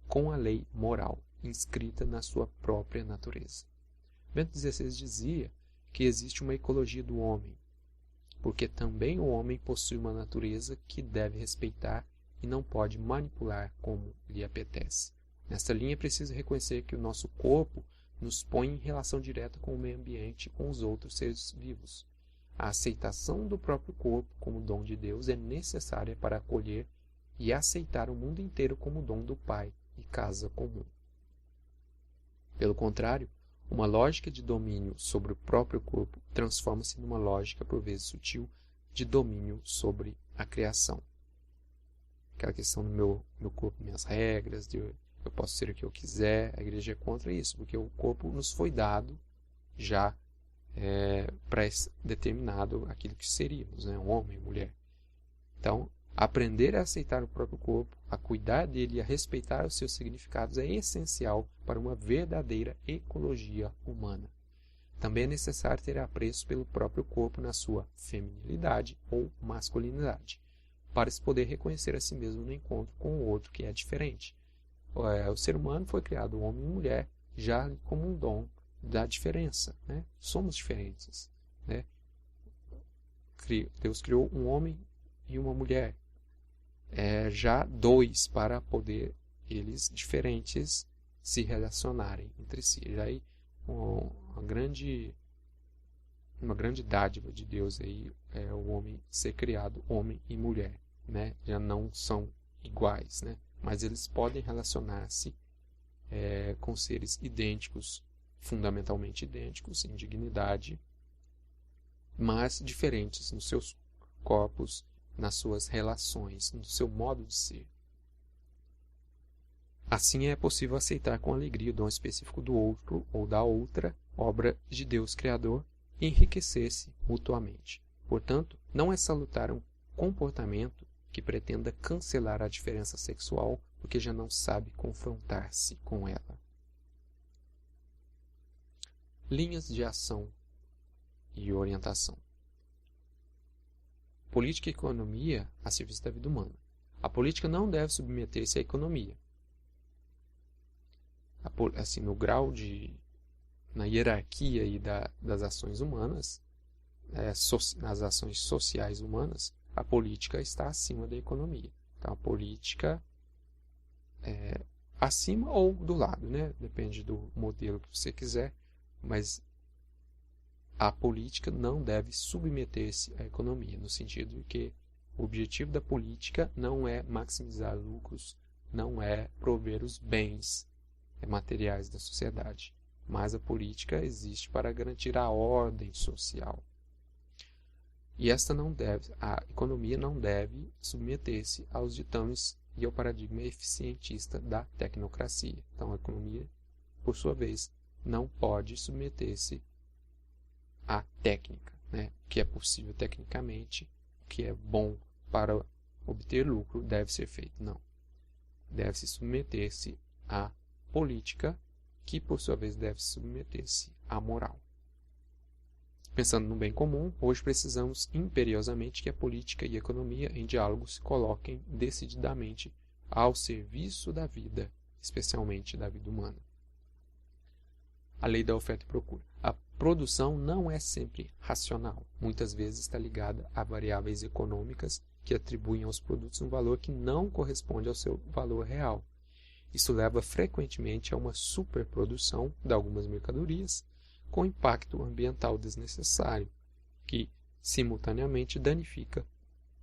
com a lei moral, inscrita na sua própria natureza. Bento XVI dizia que existe uma ecologia do homem, porque também o homem possui uma natureza que deve respeitar e não pode manipular como lhe apetece. Nesta linha é preciso reconhecer que o nosso corpo nos põe em relação direta com o meio ambiente e com os outros seres vivos. A aceitação do próprio corpo como dom de Deus é necessária para acolher e aceitar o mundo inteiro como dom do Pai e casa comum. Pelo contrário, uma lógica de domínio sobre o próprio corpo transforma-se numa lógica, por vezes sutil, de domínio sobre a criação. Aquela questão do meu corpo, minhas regras, eu posso ser o que eu quiser. A igreja é contra isso, porque o corpo nos foi dado já pré-determinado aquilo que seríamos, né? Um homem, mulher. Então, aprender a aceitar o próprio corpo, a cuidar dele e a respeitar os seus significados é essencial para uma verdadeira ecologia humana. Também é necessário ter apreço pelo próprio corpo na sua feminilidade ou masculinidade, para se poder reconhecer a si mesmo no encontro com o outro que é diferente. O ser humano foi criado, homem e mulher, já como um dom da diferença, né? Somos diferentes, né? Deus criou um homem e uma mulher, já dois, para poder eles diferentes se relacionarem entre si. E aí uma grande dádiva de Deus aí é o homem ser criado homem e mulher, né? Já não são iguais, né? Mas eles podem relacionar-se com seres idênticos, fundamentalmente idênticos em dignidade, mas diferentes nos seus corpos, nas suas relações, no seu modo de ser. Assim é possível aceitar com alegria o dom específico do outro ou da outra, obra de Deus Criador, e enriquecer-se mutuamente. Portanto, não é salutar um comportamento que pretenda cancelar a diferença sexual porque já não sabe confrontar-se com ela. Linhas de ação e orientação. Política e economia a serviço da vida humana. A política não deve submeter-se à economia. Assim, no grau na hierarquia aí das ações humanas, nas ações sociais humanas, a política está acima da economia. Então, a política acima ou do lado, né? Depende do modelo que você quiser, mas a política não deve submeter-se à economia, no sentido de que o objetivo da política não é maximizar lucros, não é prover os bens materiais da sociedade, mas a política existe para garantir a ordem social. E a economia não deve submeter-se aos ditames e ao paradigma eficientista da tecnocracia. Então, a economia, por sua vez, não pode submeter-se à técnica, né? O que é possível tecnicamente, o que é bom para obter lucro deve ser feito. Não. Deve-se submeter-se à política, que por sua vez deve submeter-se à moral. Pensando no bem comum, hoje precisamos imperiosamente que a política e a economia em diálogo se coloquem decididamente ao serviço da vida, especialmente da vida humana. A lei da oferta e procura. A produção não é sempre racional. Muitas vezes está ligada a variáveis econômicas que atribuem aos produtos um valor que não corresponde ao seu valor real. Isso leva frequentemente a uma superprodução de algumas mercadorias, com impacto ambiental desnecessário, que simultaneamente danifica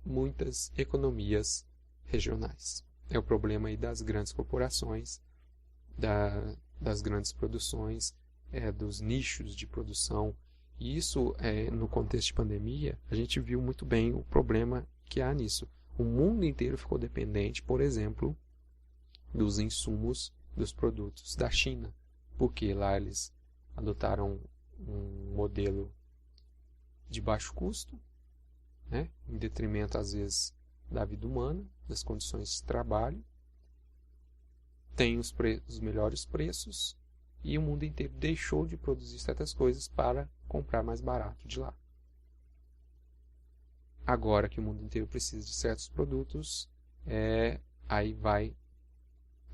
muitas economias regionais. É o problema aí das grandes corporações, das grandes produções, dos nichos de produção. E isso, no contexto de pandemia, a gente viu muito bem o problema que há nisso. O mundo inteiro ficou dependente, por exemplo, dos insumos dos produtos da China, porque lá eles adotaram um modelo de baixo custo, né, em detrimento, às vezes, da vida humana, das condições de trabalho, tem os melhores preços, e o mundo inteiro deixou de produzir certas coisas para comprar mais barato de lá. Agora que o mundo inteiro precisa de certos produtos, aí vai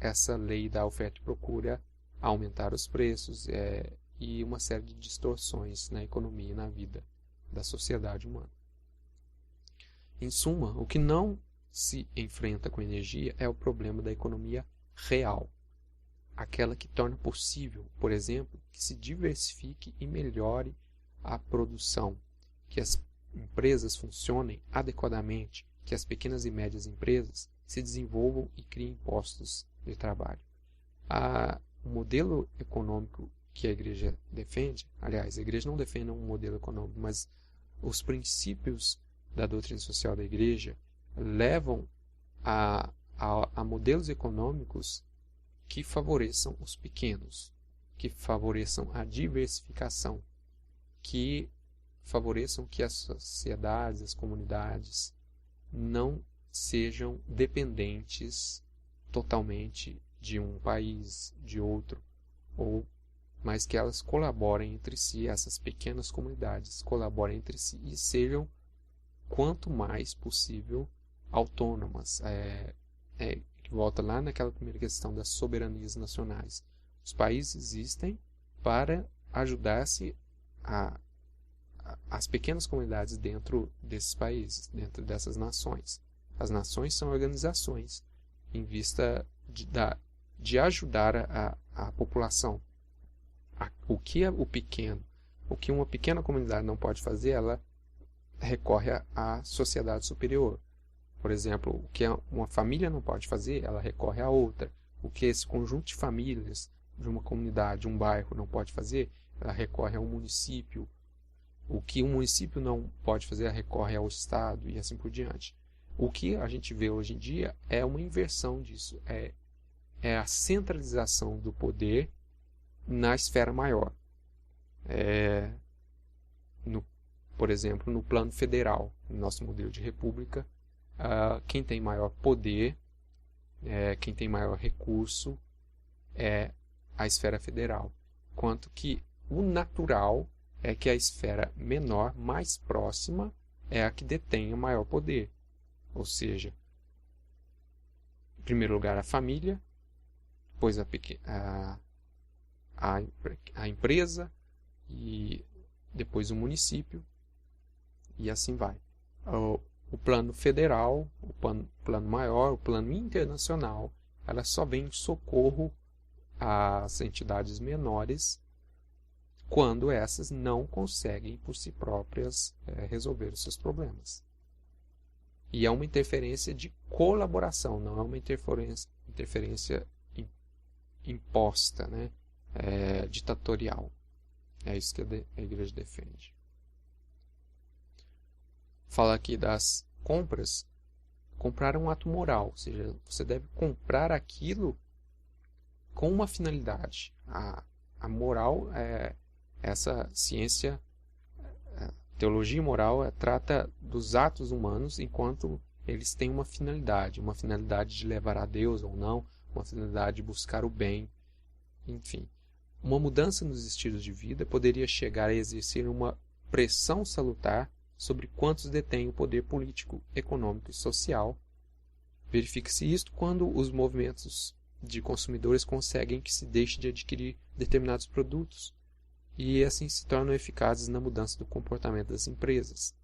essa lei da oferta e procura aumentar os preços e uma série de distorções na economia e na vida da sociedade humana. Em suma, o que não se enfrenta com energia é o problema da economia real, aquela que torna possível, por exemplo, que se diversifique e melhore a produção, que as empresas funcionem adequadamente, que as pequenas e médias empresas se desenvolvam e criem postos de trabalho. O modelo econômico que a igreja defende, aliás, a igreja não defende um modelo econômico, mas os princípios da doutrina social da igreja levam a modelos econômicos que favoreçam os pequenos, que favoreçam a diversificação, que favoreçam que as sociedades, as comunidades não sejam dependentes totalmente de um país, de outro, mas que elas colaborem entre si, essas pequenas comunidades colaborem entre si e sejam, quanto mais possível, autônomas. Que volta lá naquela primeira questão das soberanias nacionais. Os países existem para ajudar-se as pequenas comunidades dentro desses países, dentro dessas nações. As nações são organizações em vista de ajudar a população. O que uma pequena comunidade não pode fazer, ela recorre à sociedade superior. Por exemplo, o que uma família não pode fazer, ela recorre a outra. O que esse conjunto de famílias de uma comunidade, um bairro não pode fazer, ela recorre a um município. O que um município não pode fazer, ela recorre ao Estado e assim por diante. O que a gente vê hoje em dia é uma inversão disso. É a centralização do poder na esfera maior. Por exemplo, no plano federal, no nosso modelo de república, quem tem maior poder, quem tem maior recurso é a esfera federal. Enquanto que o natural é que a esfera menor, mais próxima, é a que detém o maior poder. Ou seja, em primeiro lugar a família, depois a empresa e depois o município e assim vai. O plano federal, o plano maior, o plano internacional, ela só vem em socorro às entidades menores quando essas não conseguem por si próprias resolver os seus problemas. E é uma interferência de colaboração, não é uma interferência imposta, né? Ditatorial. É isso que a igreja defende. Fala aqui das compras. Comprar é um ato moral, ou seja, você deve comprar aquilo com uma finalidade. A moral é essa ciência, teologia moral trata dos atos humanos enquanto eles têm uma finalidade de levar a Deus ou não, uma finalidade de buscar o bem, enfim. Uma mudança nos estilos de vida poderia chegar a exercer uma pressão salutar sobre quantos detêm o poder político, econômico e social. Verifica-se isto quando os movimentos de consumidores conseguem que se deixe de adquirir determinados produtos e assim se tornam eficazes na mudança do comportamento das empresas,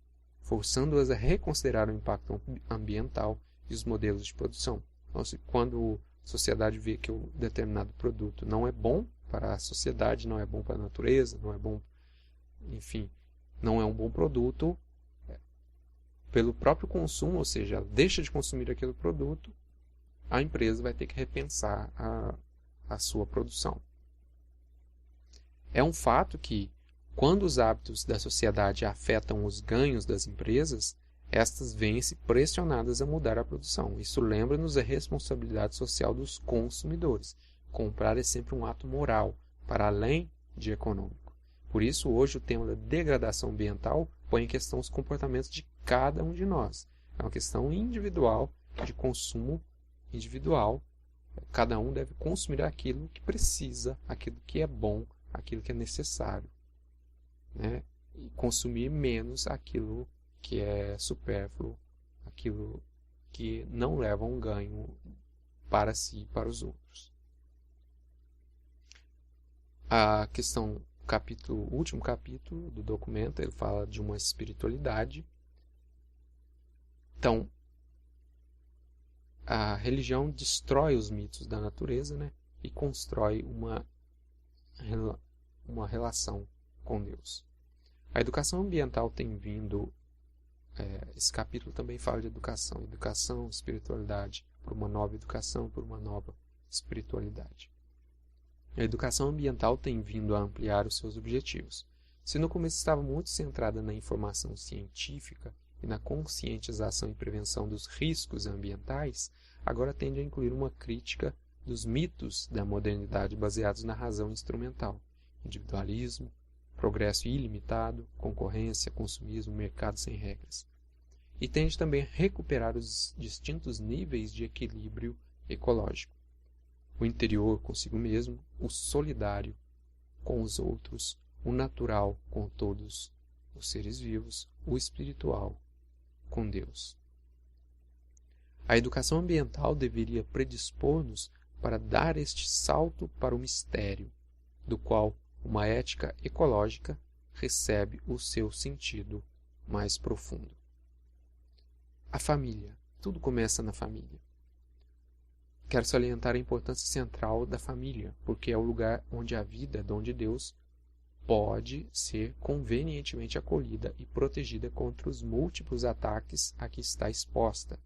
forçando-as a reconsiderar o impacto ambiental e os modelos de produção. Então, quando a sociedade vê que um determinado produto não é bom para a sociedade, não é bom para a natureza, não é bom, enfim, não é um bom produto, pelo próprio consumo, ou seja, ela deixa de consumir aquele produto, a empresa vai ter que repensar a sua produção. É um fato que, quando os hábitos da sociedade afetam os ganhos das empresas, estas vêm-se pressionadas a mudar a produção. Isso lembra-nos a responsabilidade social dos consumidores. Comprar é sempre um ato moral, para além de econômico. Por isso, hoje, o tema da degradação ambiental põe em questão os comportamentos de cada um de nós. É uma questão individual, de consumo individual. Cada um deve consumir aquilo que precisa, aquilo que é bom, aquilo que é necessário, né? E consumir menos aquilo que é supérfluo, aquilo que não leva a um ganho para si e para os outros. A questão, o último capítulo do documento, ele fala de uma espiritualidade. Então, a religião destrói os mitos da natureza, né? E constrói uma relação com Deus. A educação ambiental tem vindo, esse capítulo também fala de educação, espiritualidade, por uma nova educação, por uma nova espiritualidade. A educação ambiental tem vindo a ampliar os seus objetivos. Se no começo estava muito centrada na informação científica e na conscientização e prevenção dos riscos ambientais, agora tende a incluir uma crítica dos mitos da modernidade baseados na razão instrumental, individualismo, progresso ilimitado, concorrência, consumismo, mercado sem regras. E tende também a recuperar os distintos níveis de equilíbrio ecológico. O interior consigo mesmo, o solidário com os outros, o natural com todos os seres vivos, o espiritual com Deus. A educação ambiental deveria predispor-nos para dar este salto para o mistério, do qual uma ética ecológica recebe o seu sentido mais profundo. A família. Tudo começa na família. Quero salientar a importância central da família, porque é o lugar onde a vida, dom de Deus, pode ser convenientemente acolhida e protegida contra os múltiplos ataques a que está exposta,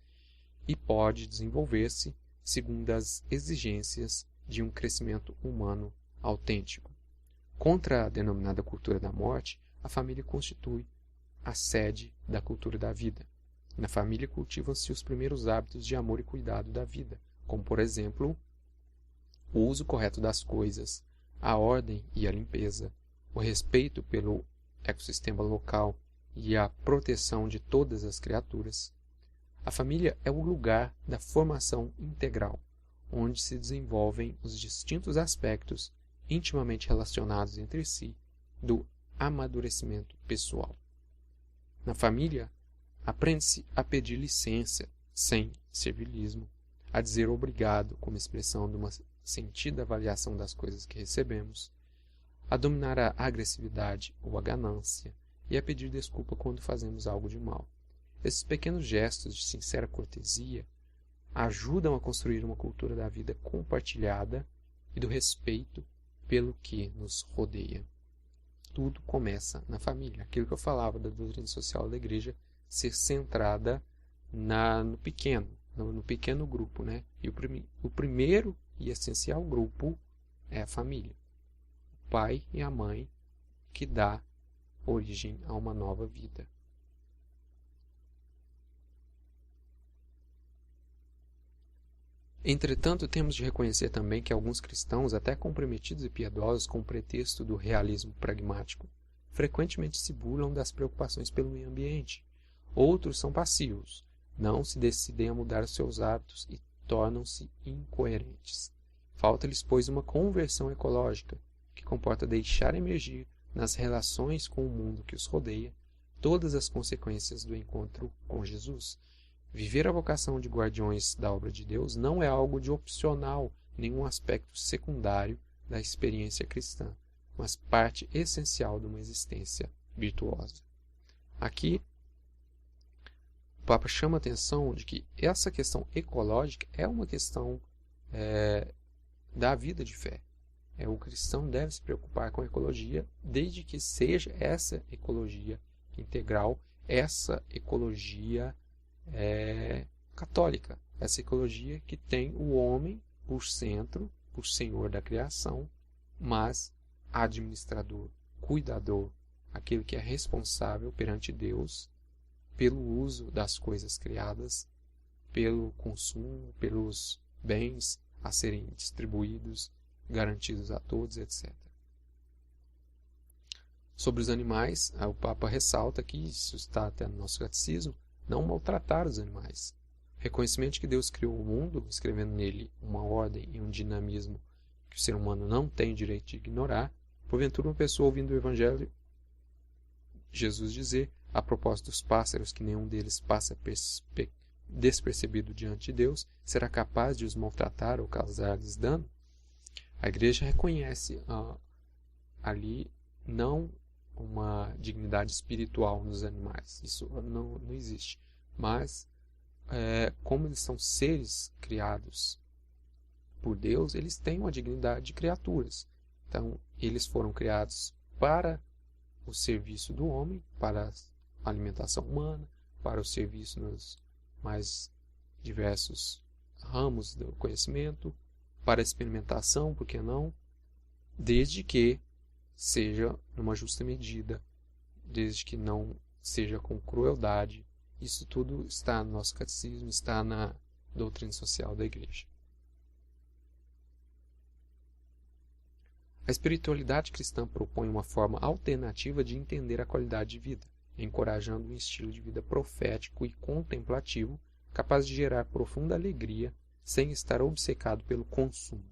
e pode desenvolver-se segundo as exigências de um crescimento humano autêntico. Contra a denominada cultura da morte, a família constitui a sede da cultura da vida. Na família cultivam-se os primeiros hábitos de amor e cuidado da vida, como, por exemplo, o uso correto das coisas, a ordem e a limpeza, o respeito pelo ecossistema local e a proteção de todas as criaturas. A família é o lugar da formação integral, onde se desenvolvem os distintos aspectos intimamente relacionados entre si do amadurecimento pessoal. Na família, aprende-se a pedir licença, sem servilismo, a dizer obrigado como expressão de uma sentida avaliação das coisas que recebemos, a dominar a agressividade ou a ganância e a pedir desculpa quando fazemos algo de mal. Esses pequenos gestos de sincera cortesia ajudam a construir uma cultura da vida compartilhada e do respeito pelo que nos rodeia. Tudo começa na família. Aquilo que eu falava da doutrina social da igreja ser centrada no pequeno grupo, né? E o primeiro e essencial grupo é a família. O pai e a mãe que dá origem a uma nova vida. Entretanto, temos de reconhecer também que alguns cristãos, até comprometidos e piedosos com o pretexto do realismo pragmático, frequentemente se burlam das preocupações pelo meio ambiente. Outros são passivos, não se decidem a mudar os seus hábitos e tornam-se incoerentes. Falta-lhes, pois, uma conversão ecológica, que comporta deixar emergir nas relações com o mundo que os rodeia todas as consequências do encontro com Jesus. Viver a vocação de guardiões da obra de Deus não é algo de opcional, nenhum aspecto secundário da experiência cristã, mas parte essencial de uma existência virtuosa. Aqui, o Papa chama a atenção de que essa questão ecológica é uma questão da vida de fé. O cristão deve se preocupar com a ecologia, desde que seja essa ecologia integral, essa ecologia católica, essa ecologia que tem o homem por centro, por senhor da criação, mas administrador, cuidador, aquele que é responsável perante Deus pelo uso das coisas criadas, pelo consumo, pelos bens a serem distribuídos, garantidos a todos, etc. Sobre os animais, o Papa ressalta que, isso está até no nosso catecismo, não maltratar os animais. Reconhecimento de que Deus criou o mundo, escrevendo nele uma ordem e um dinamismo que o ser humano não tem direito de ignorar. Porventura, uma pessoa ouvindo o Evangelho, Jesus dizer, a propósito dos pássaros, que nenhum deles passa despercebido diante de Deus, será capaz de os maltratar ou causar-lhes dano? A Igreja reconhece ali não uma dignidade espiritual nos animais, isso não existe, mas como eles são seres criados por Deus, eles têm uma dignidade de criaturas. Então, eles foram criados para o serviço do homem, para a alimentação humana, para o serviço nos mais diversos ramos do conhecimento, para a experimentação, por que não? Desde que seja numa justa medida, desde que não seja com crueldade. Isso tudo está no nosso catecismo, está na doutrina social da Igreja. A espiritualidade cristã propõe uma forma alternativa de entender a qualidade de vida, encorajando um estilo de vida profético e contemplativo, capaz de gerar profunda alegria sem estar obcecado pelo consumo.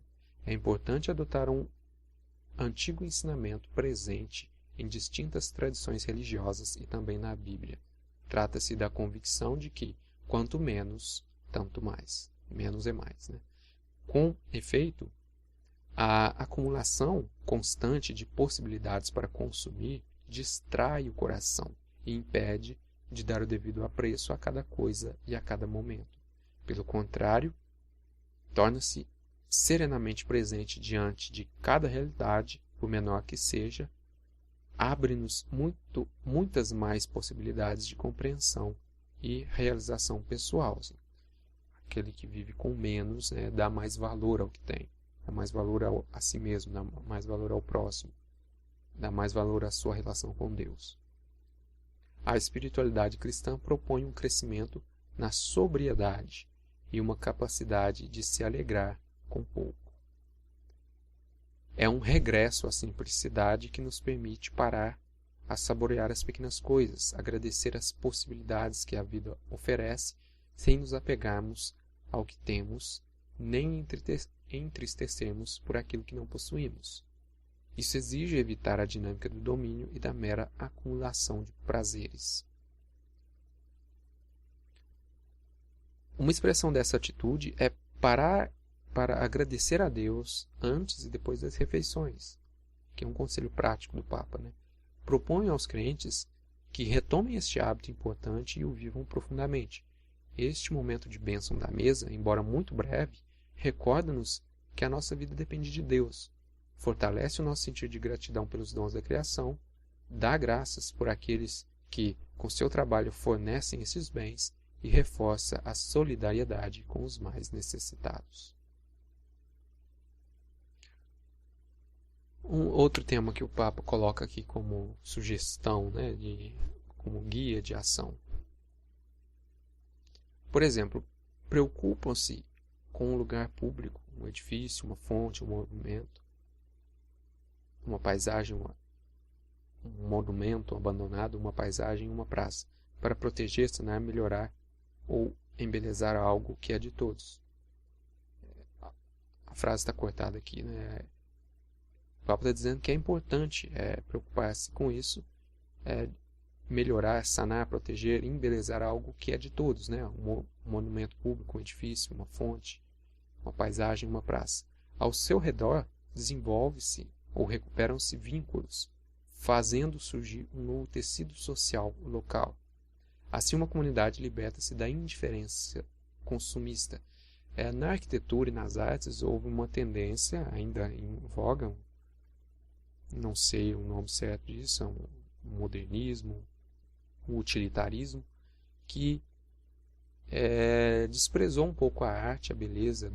É importante adotar um antigo ensinamento presente em distintas tradições religiosas e também na Bíblia. Trata-se da convicção de que, quanto menos, tanto mais. Menos é mais, né? Com efeito, a acumulação constante de possibilidades para consumir distrai o coração e impede de dar o devido apreço a cada coisa e a cada momento. Pelo contrário, torna-se serenamente presente diante de cada realidade, por menor que seja, abre-nos muitas mais possibilidades de compreensão e realização pessoal. Aquele que vive com menos, dá mais valor ao que tem, dá mais valor a si mesmo, dá mais valor ao próximo, dá mais valor à sua relação com Deus. A espiritualidade cristã propõe um crescimento na sobriedade e uma capacidade de se alegrar com pouco. É um regresso à simplicidade que nos permite parar a saborear as pequenas coisas, agradecer as possibilidades que a vida oferece, sem nos apegarmos ao que temos, nem entristecermos por aquilo que não possuímos. Isso exige evitar a dinâmica do domínio e da mera acumulação de prazeres. Uma expressão dessa atitude é parar para agradecer a Deus antes e depois das refeições, que é um conselho prático do Papa. Propõe aos crentes que retomem este hábito importante e o vivam profundamente. Este momento de bênção da mesa, embora muito breve, recorda-nos que a nossa vida depende de Deus, fortalece o nosso sentido de gratidão pelos dons da criação, dá graças por aqueles que, com seu trabalho, fornecem esses bens e reforça a solidariedade com os mais necessitados. Um outro tema que o Papa coloca aqui como sugestão, como guia de ação. Por exemplo, preocupam-se com um lugar público, um edifício, uma fonte, um movimento, uma paisagem, um monumento abandonado, uma paisagem, uma praça, para proteger, sanar, melhorar ou embelezar algo que é de todos. A frase está cortada aqui, né? O Papa está dizendo que é importante preocupar-se com isso, melhorar, sanar, proteger, embelezar algo que é de todos, né? Um monumento público, um edifício, uma fonte, uma paisagem, uma praça. Ao seu redor, desenvolve-se ou recuperam-se vínculos, fazendo surgir um novo tecido social local. Assim, uma comunidade liberta-se da indiferença consumista. Na arquitetura e nas artes houve uma tendência, ainda em voga, não sei o nome certo disso, é um modernismo, um utilitarismo, que desprezou um pouco a arte, a beleza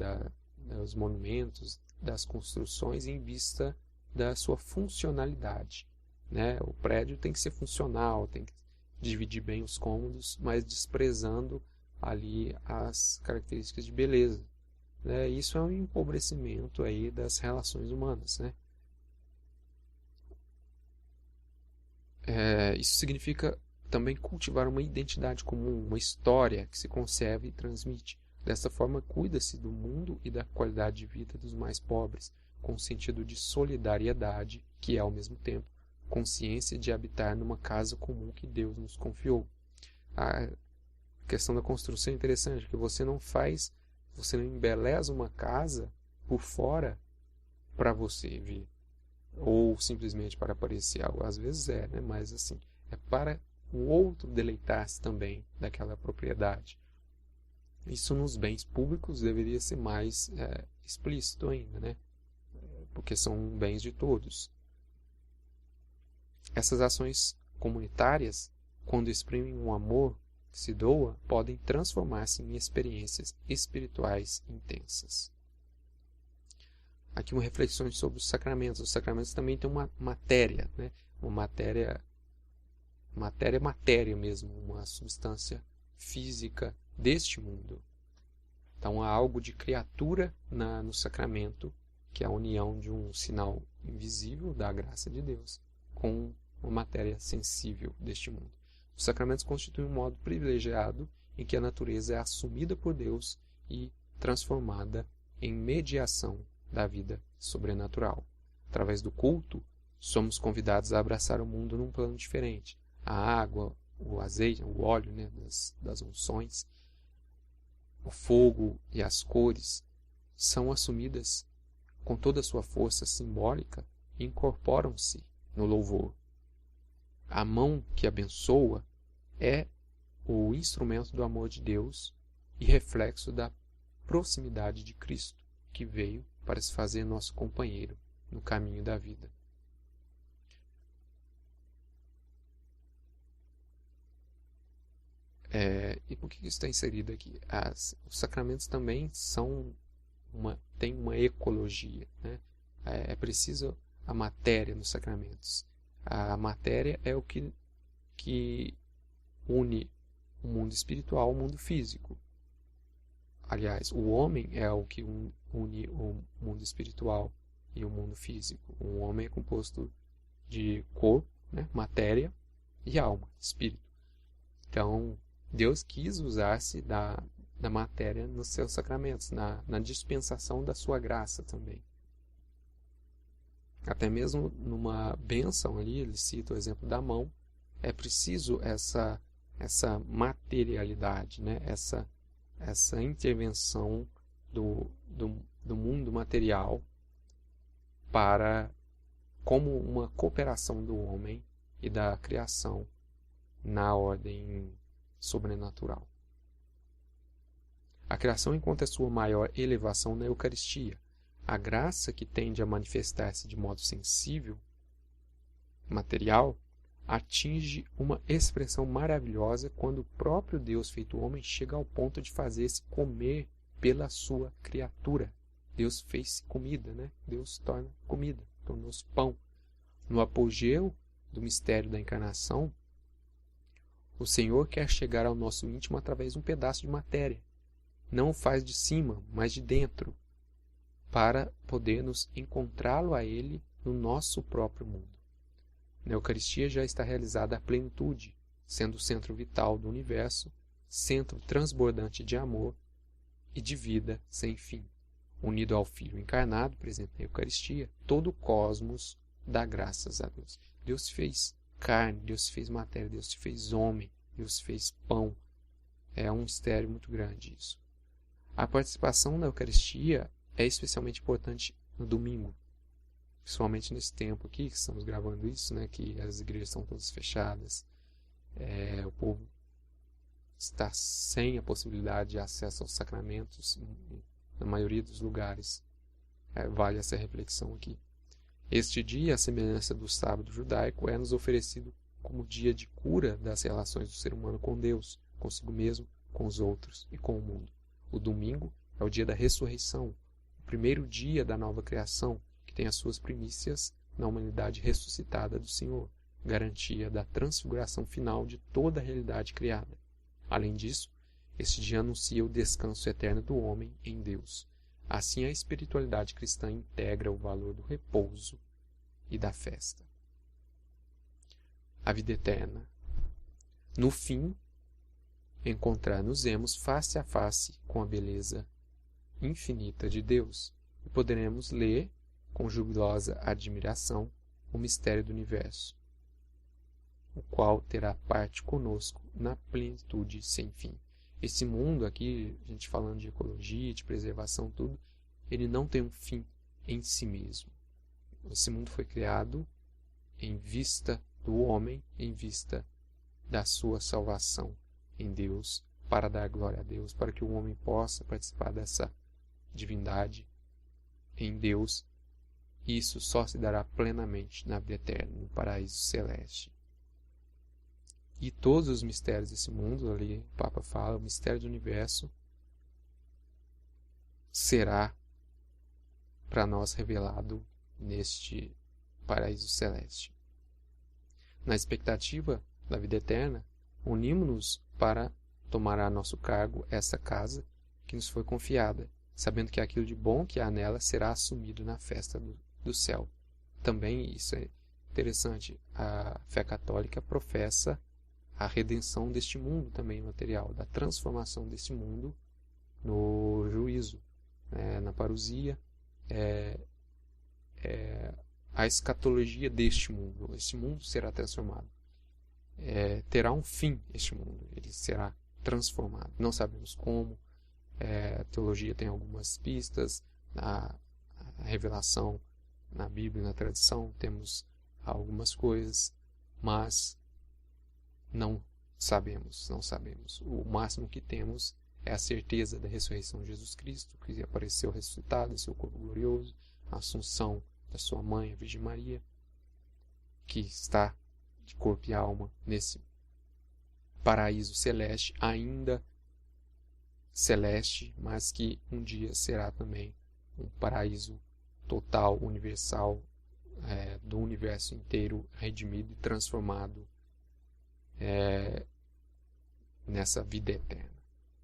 dos monumentos, das construções em vista da sua funcionalidade, né? O prédio tem que ser funcional, tem que dividir bem os cômodos, mas desprezando ali as características de beleza, né? Isso é um empobrecimento aí das relações humanas, né? Isso significa também cultivar uma identidade comum, uma história que se conserve e transmite. Dessa forma, cuida-se do mundo e da qualidade de vida dos mais pobres, com o sentido de solidariedade, que é, ao mesmo tempo, consciência de habitar numa casa comum que Deus nos confiou. A questão da construção é interessante, porque você não embeleza uma casa por fora para você ver, ou simplesmente para aparecer algo. Às vezes né? Mas assim, é para o outro deleitar-se também daquela propriedade. Isso nos bens públicos deveria ser mais explícito ainda, né? Porque são bens de todos. Essas ações comunitárias, quando exprimem um amor que se doa, podem transformar-se em experiências espirituais intensas. Aqui uma reflexão sobre os sacramentos. Os sacramentos também têm uma matéria, né? Uma matéria mesmo, uma substância física deste mundo. Então há algo de criatura no sacramento, que é a união de um sinal invisível da graça de Deus com uma matéria sensível deste mundo. Os sacramentos constituem um modo privilegiado em que a natureza é assumida por Deus e transformada em mediação da vida sobrenatural. Através do culto, somos convidados a abraçar o mundo num plano diferente. A água, o azeite, o óleo, né, das unções, o fogo e as cores são assumidas com toda a sua força simbólica e incorporam-se no louvor. A mão que abençoa é o instrumento do amor de Deus e reflexo da proximidade de Cristo, que veio para se fazer nosso companheiro no caminho da vida. E por que isso está inserido aqui? Os sacramentos também têm uma ecologia, né? É preciso a matéria nos sacramentos. A matéria é o que une o mundo espiritual ao mundo físico. Aliás, o homem é o que une o mundo espiritual e o mundo físico. O homem é composto de corpo, né, matéria, e alma, espírito. Então, Deus quis usar-se da matéria nos seus sacramentos, na dispensação da sua graça também. Até mesmo numa bênção ali, ele cita o exemplo da mão, é preciso essa materialidade, né? essa intervenção do mundo material como uma cooperação do homem e da criação na ordem sobrenatural. A criação encontra sua maior elevação na Eucaristia. A graça que tende a manifestar-se de modo sensível, material, atinge uma expressão maravilhosa quando o próprio Deus feito homem chega ao ponto de fazer-se comer pela sua criatura. Deus fez comida, né? Deus torna comida, tornou-se pão. No apogeu do mistério da encarnação, o Senhor quer chegar ao nosso íntimo através de um pedaço de matéria. Não o faz de cima, mas de dentro, para podermos encontrá-lo a Ele no nosso próprio mundo. Na Eucaristia já está realizada a plenitude, sendo o centro vital do universo, centro transbordante de amor e de vida sem fim. Unido ao Filho encarnado, presente na Eucaristia, todo o cosmos dá graças a Deus. Deus se fez carne, Deus se fez matéria, Deus se fez homem, Deus se fez pão. É um mistério muito grande isso. A participação na Eucaristia é especialmente importante no domingo, principalmente nesse tempo aqui que estamos gravando isso, né, que as igrejas estão todas fechadas, o povo está sem a possibilidade de acesso aos sacramentos na maioria dos lugares. Vale essa reflexão aqui. Este dia, à semelhança do sábado judaico, é nos oferecido como dia de cura das relações do ser humano com Deus, consigo mesmo, com os outros e com o mundo. O domingo é o dia da ressurreição, o primeiro dia da nova criação, que tem as suas primícias na humanidade ressuscitada do Senhor, garantia da transfiguração final de toda a realidade criada. Além disso, este dia anuncia o descanso eterno do homem em Deus. Assim, a espiritualidade cristã integra o valor do repouso e da festa. A vida eterna. No fim, encontrar-nos-emos face a face com a beleza infinita de Deus e poderemos ler, com jubilosa admiração, o mistério do universo, o qual terá parte conosco na plenitude sem fim. Esse mundo aqui, a gente falando de ecologia, de preservação, tudo, ele não tem um fim em si mesmo. Esse mundo foi criado em vista do homem, em vista da sua salvação em Deus, para dar glória a Deus, para que o homem possa participar dessa divindade em Deus. Isso só se dará plenamente na vida eterna, no paraíso celeste. E todos os mistérios desse mundo, ali o Papa fala, o mistério do universo será para nós revelado neste paraíso celeste. Na expectativa da vida eterna, unimos-nos para tomar a nosso cargo essa casa que nos foi confiada, sabendo que aquilo de bom que há nela será assumido na festa do céu. Também, isso é interessante, a fé católica professa a redenção deste mundo também material, da transformação deste mundo no juízo, na parousia, a escatologia deste mundo. Este mundo será transformado. Terá um fim este mundo, ele será transformado. Não sabemos como, a teologia tem algumas pistas, a revelação na Bíblia e na tradição temos algumas coisas, mas não sabemos. O máximo que temos é a certeza da ressurreição de Jesus Cristo, que apareceu ressuscitado em seu corpo glorioso, a assunção da sua mãe, a Virgem Maria, que está de corpo e alma nesse paraíso celeste, ainda celeste, mas que um dia será também um paraíso total, universal, do universo inteiro, redimido e transformado nessa vida eterna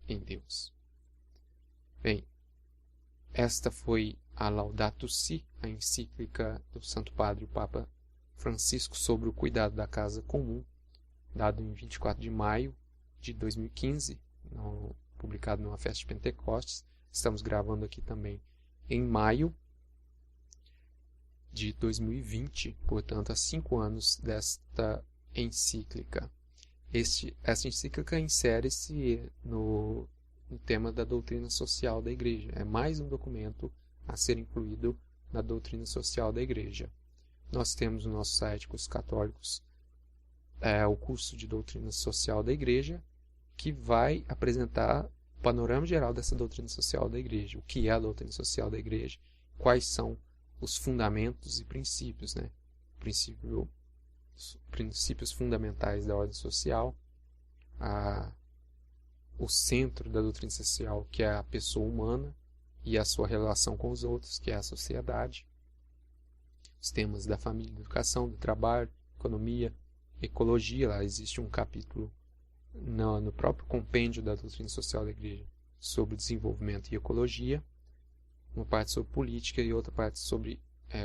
em Deus. Bem, esta foi a Laudato Si, a encíclica do Santo Padre, o Papa Francisco, sobre o cuidado da casa comum, dado em 24 de maio de 2015, publicado numa festa de Pentecostes. Estamos gravando aqui também em maio de 2020, portanto, há 5 anos desta encíclica. Essa encíclica insere-se no tema da doutrina social da Igreja. É mais um documento a ser incluído na doutrina social da Igreja. Nós temos no nosso site, com os católicos, o curso de doutrina social da Igreja, que vai apresentar o panorama geral dessa doutrina social da Igreja. O que é a doutrina social da Igreja? Quais são os fundamentos e princípios, princípios fundamentais da ordem social, o centro da doutrina social, que é a pessoa humana e a sua relação com os outros, que é a sociedade, os temas da família, da educação, do trabalho, economia, ecologia. Lá existe um capítulo no próprio compêndio da doutrina social da Igreja sobre desenvolvimento e ecologia, uma parte sobre política e outra parte sobre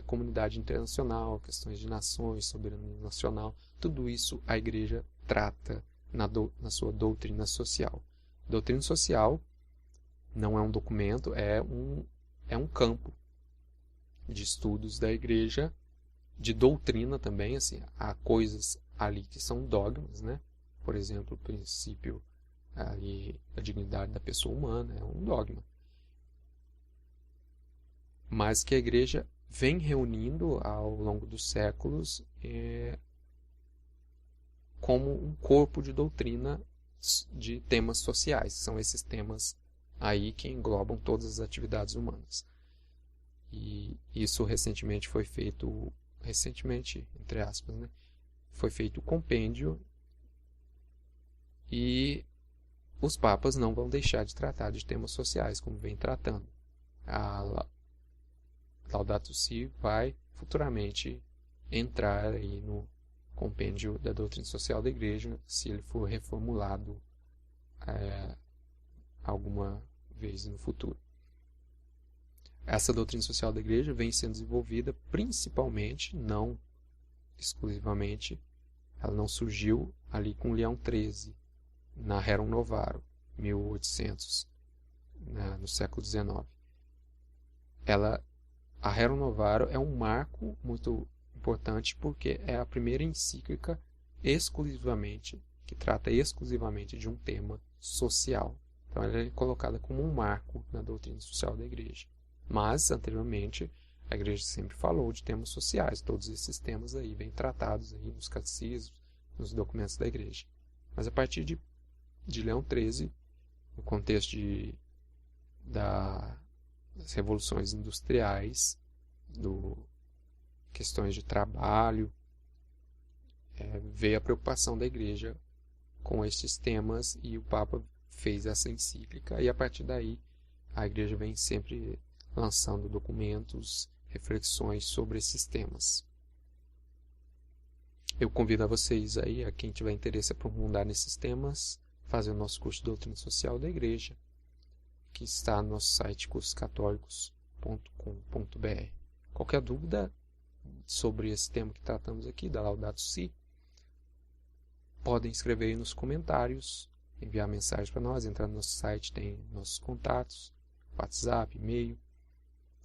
comunidade internacional, questões de nações, soberania nacional. Tudo isso a Igreja trata na sua doutrina social. Doutrina social não é um documento, é um campo de estudos da igreja, de doutrina também, assim, há coisas ali que são dogmas, né? Por exemplo, o princípio ali da dignidade da pessoa humana é um dogma. Mas que a igreja vem reunindo ao longo dos séculos como um corpo de doutrina de temas sociais. São esses temas aí que englobam todas as atividades humanas. E isso recentemente foi feito, entre aspas, né? Foi feito o compêndio, e os papas não vão deixar de tratar de temas sociais, como vem tratando. A Laudato Si vai futuramente entrar aí no compêndio da doutrina social da igreja, se ele for reformulado alguma vez no futuro. Essa doutrina social da igreja vem sendo desenvolvida principalmente, não exclusivamente, ela não surgiu ali com Leão XIII, na Rerum Novarum, 1800, no século XIX. A Rerum Novarum é um marco muito importante porque é a primeira encíclica que trata exclusivamente de um tema social. Então ela é colocada como um marco na doutrina social da igreja. Mas, anteriormente, a igreja sempre falou de temas sociais. Todos esses temas aí vêm tratados aí nos catecismos, nos documentos da igreja. Mas a partir de Leão XIII, no contexto das revoluções industriais, questões de trabalho, veio a preocupação da igreja com estes temas, e o Papa fez essa encíclica, e a partir daí a igreja vem sempre lançando documentos, reflexões sobre esses temas. Eu convido a vocês aí, a quem tiver interesse em aprofundar nesses temas, fazer o nosso curso de Doutrina Social da Igreja, que está no nosso site cursoscatólicos.com.br. Qualquer dúvida sobre esse tema que tratamos aqui, da Laudato Si, podem escrever aí nos comentários, enviar mensagem para nós, entrar no nosso site, tem nossos contatos, WhatsApp, e-mail.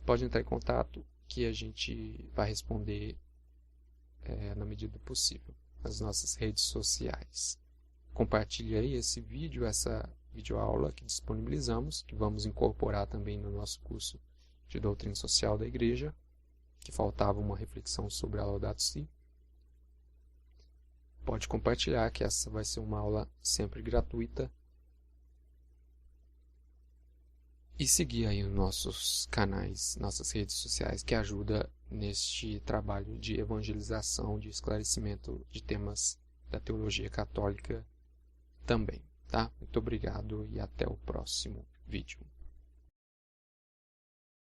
Pode entrar em contato que a gente vai responder na medida do possível nas nossas redes sociais. Compartilhe aí esse vídeo, essa videoaula que disponibilizamos, que vamos incorporar também no nosso curso de Doutrina Social da Igreja, que faltava uma reflexão sobre a Laudato Si. Pode compartilhar, que essa vai ser uma aula sempre gratuita. E seguir aí os nossos canais, nossas redes sociais, que ajuda neste trabalho de evangelização, de esclarecimento de temas da teologia católica também, tá? Muito obrigado e até o próximo vídeo.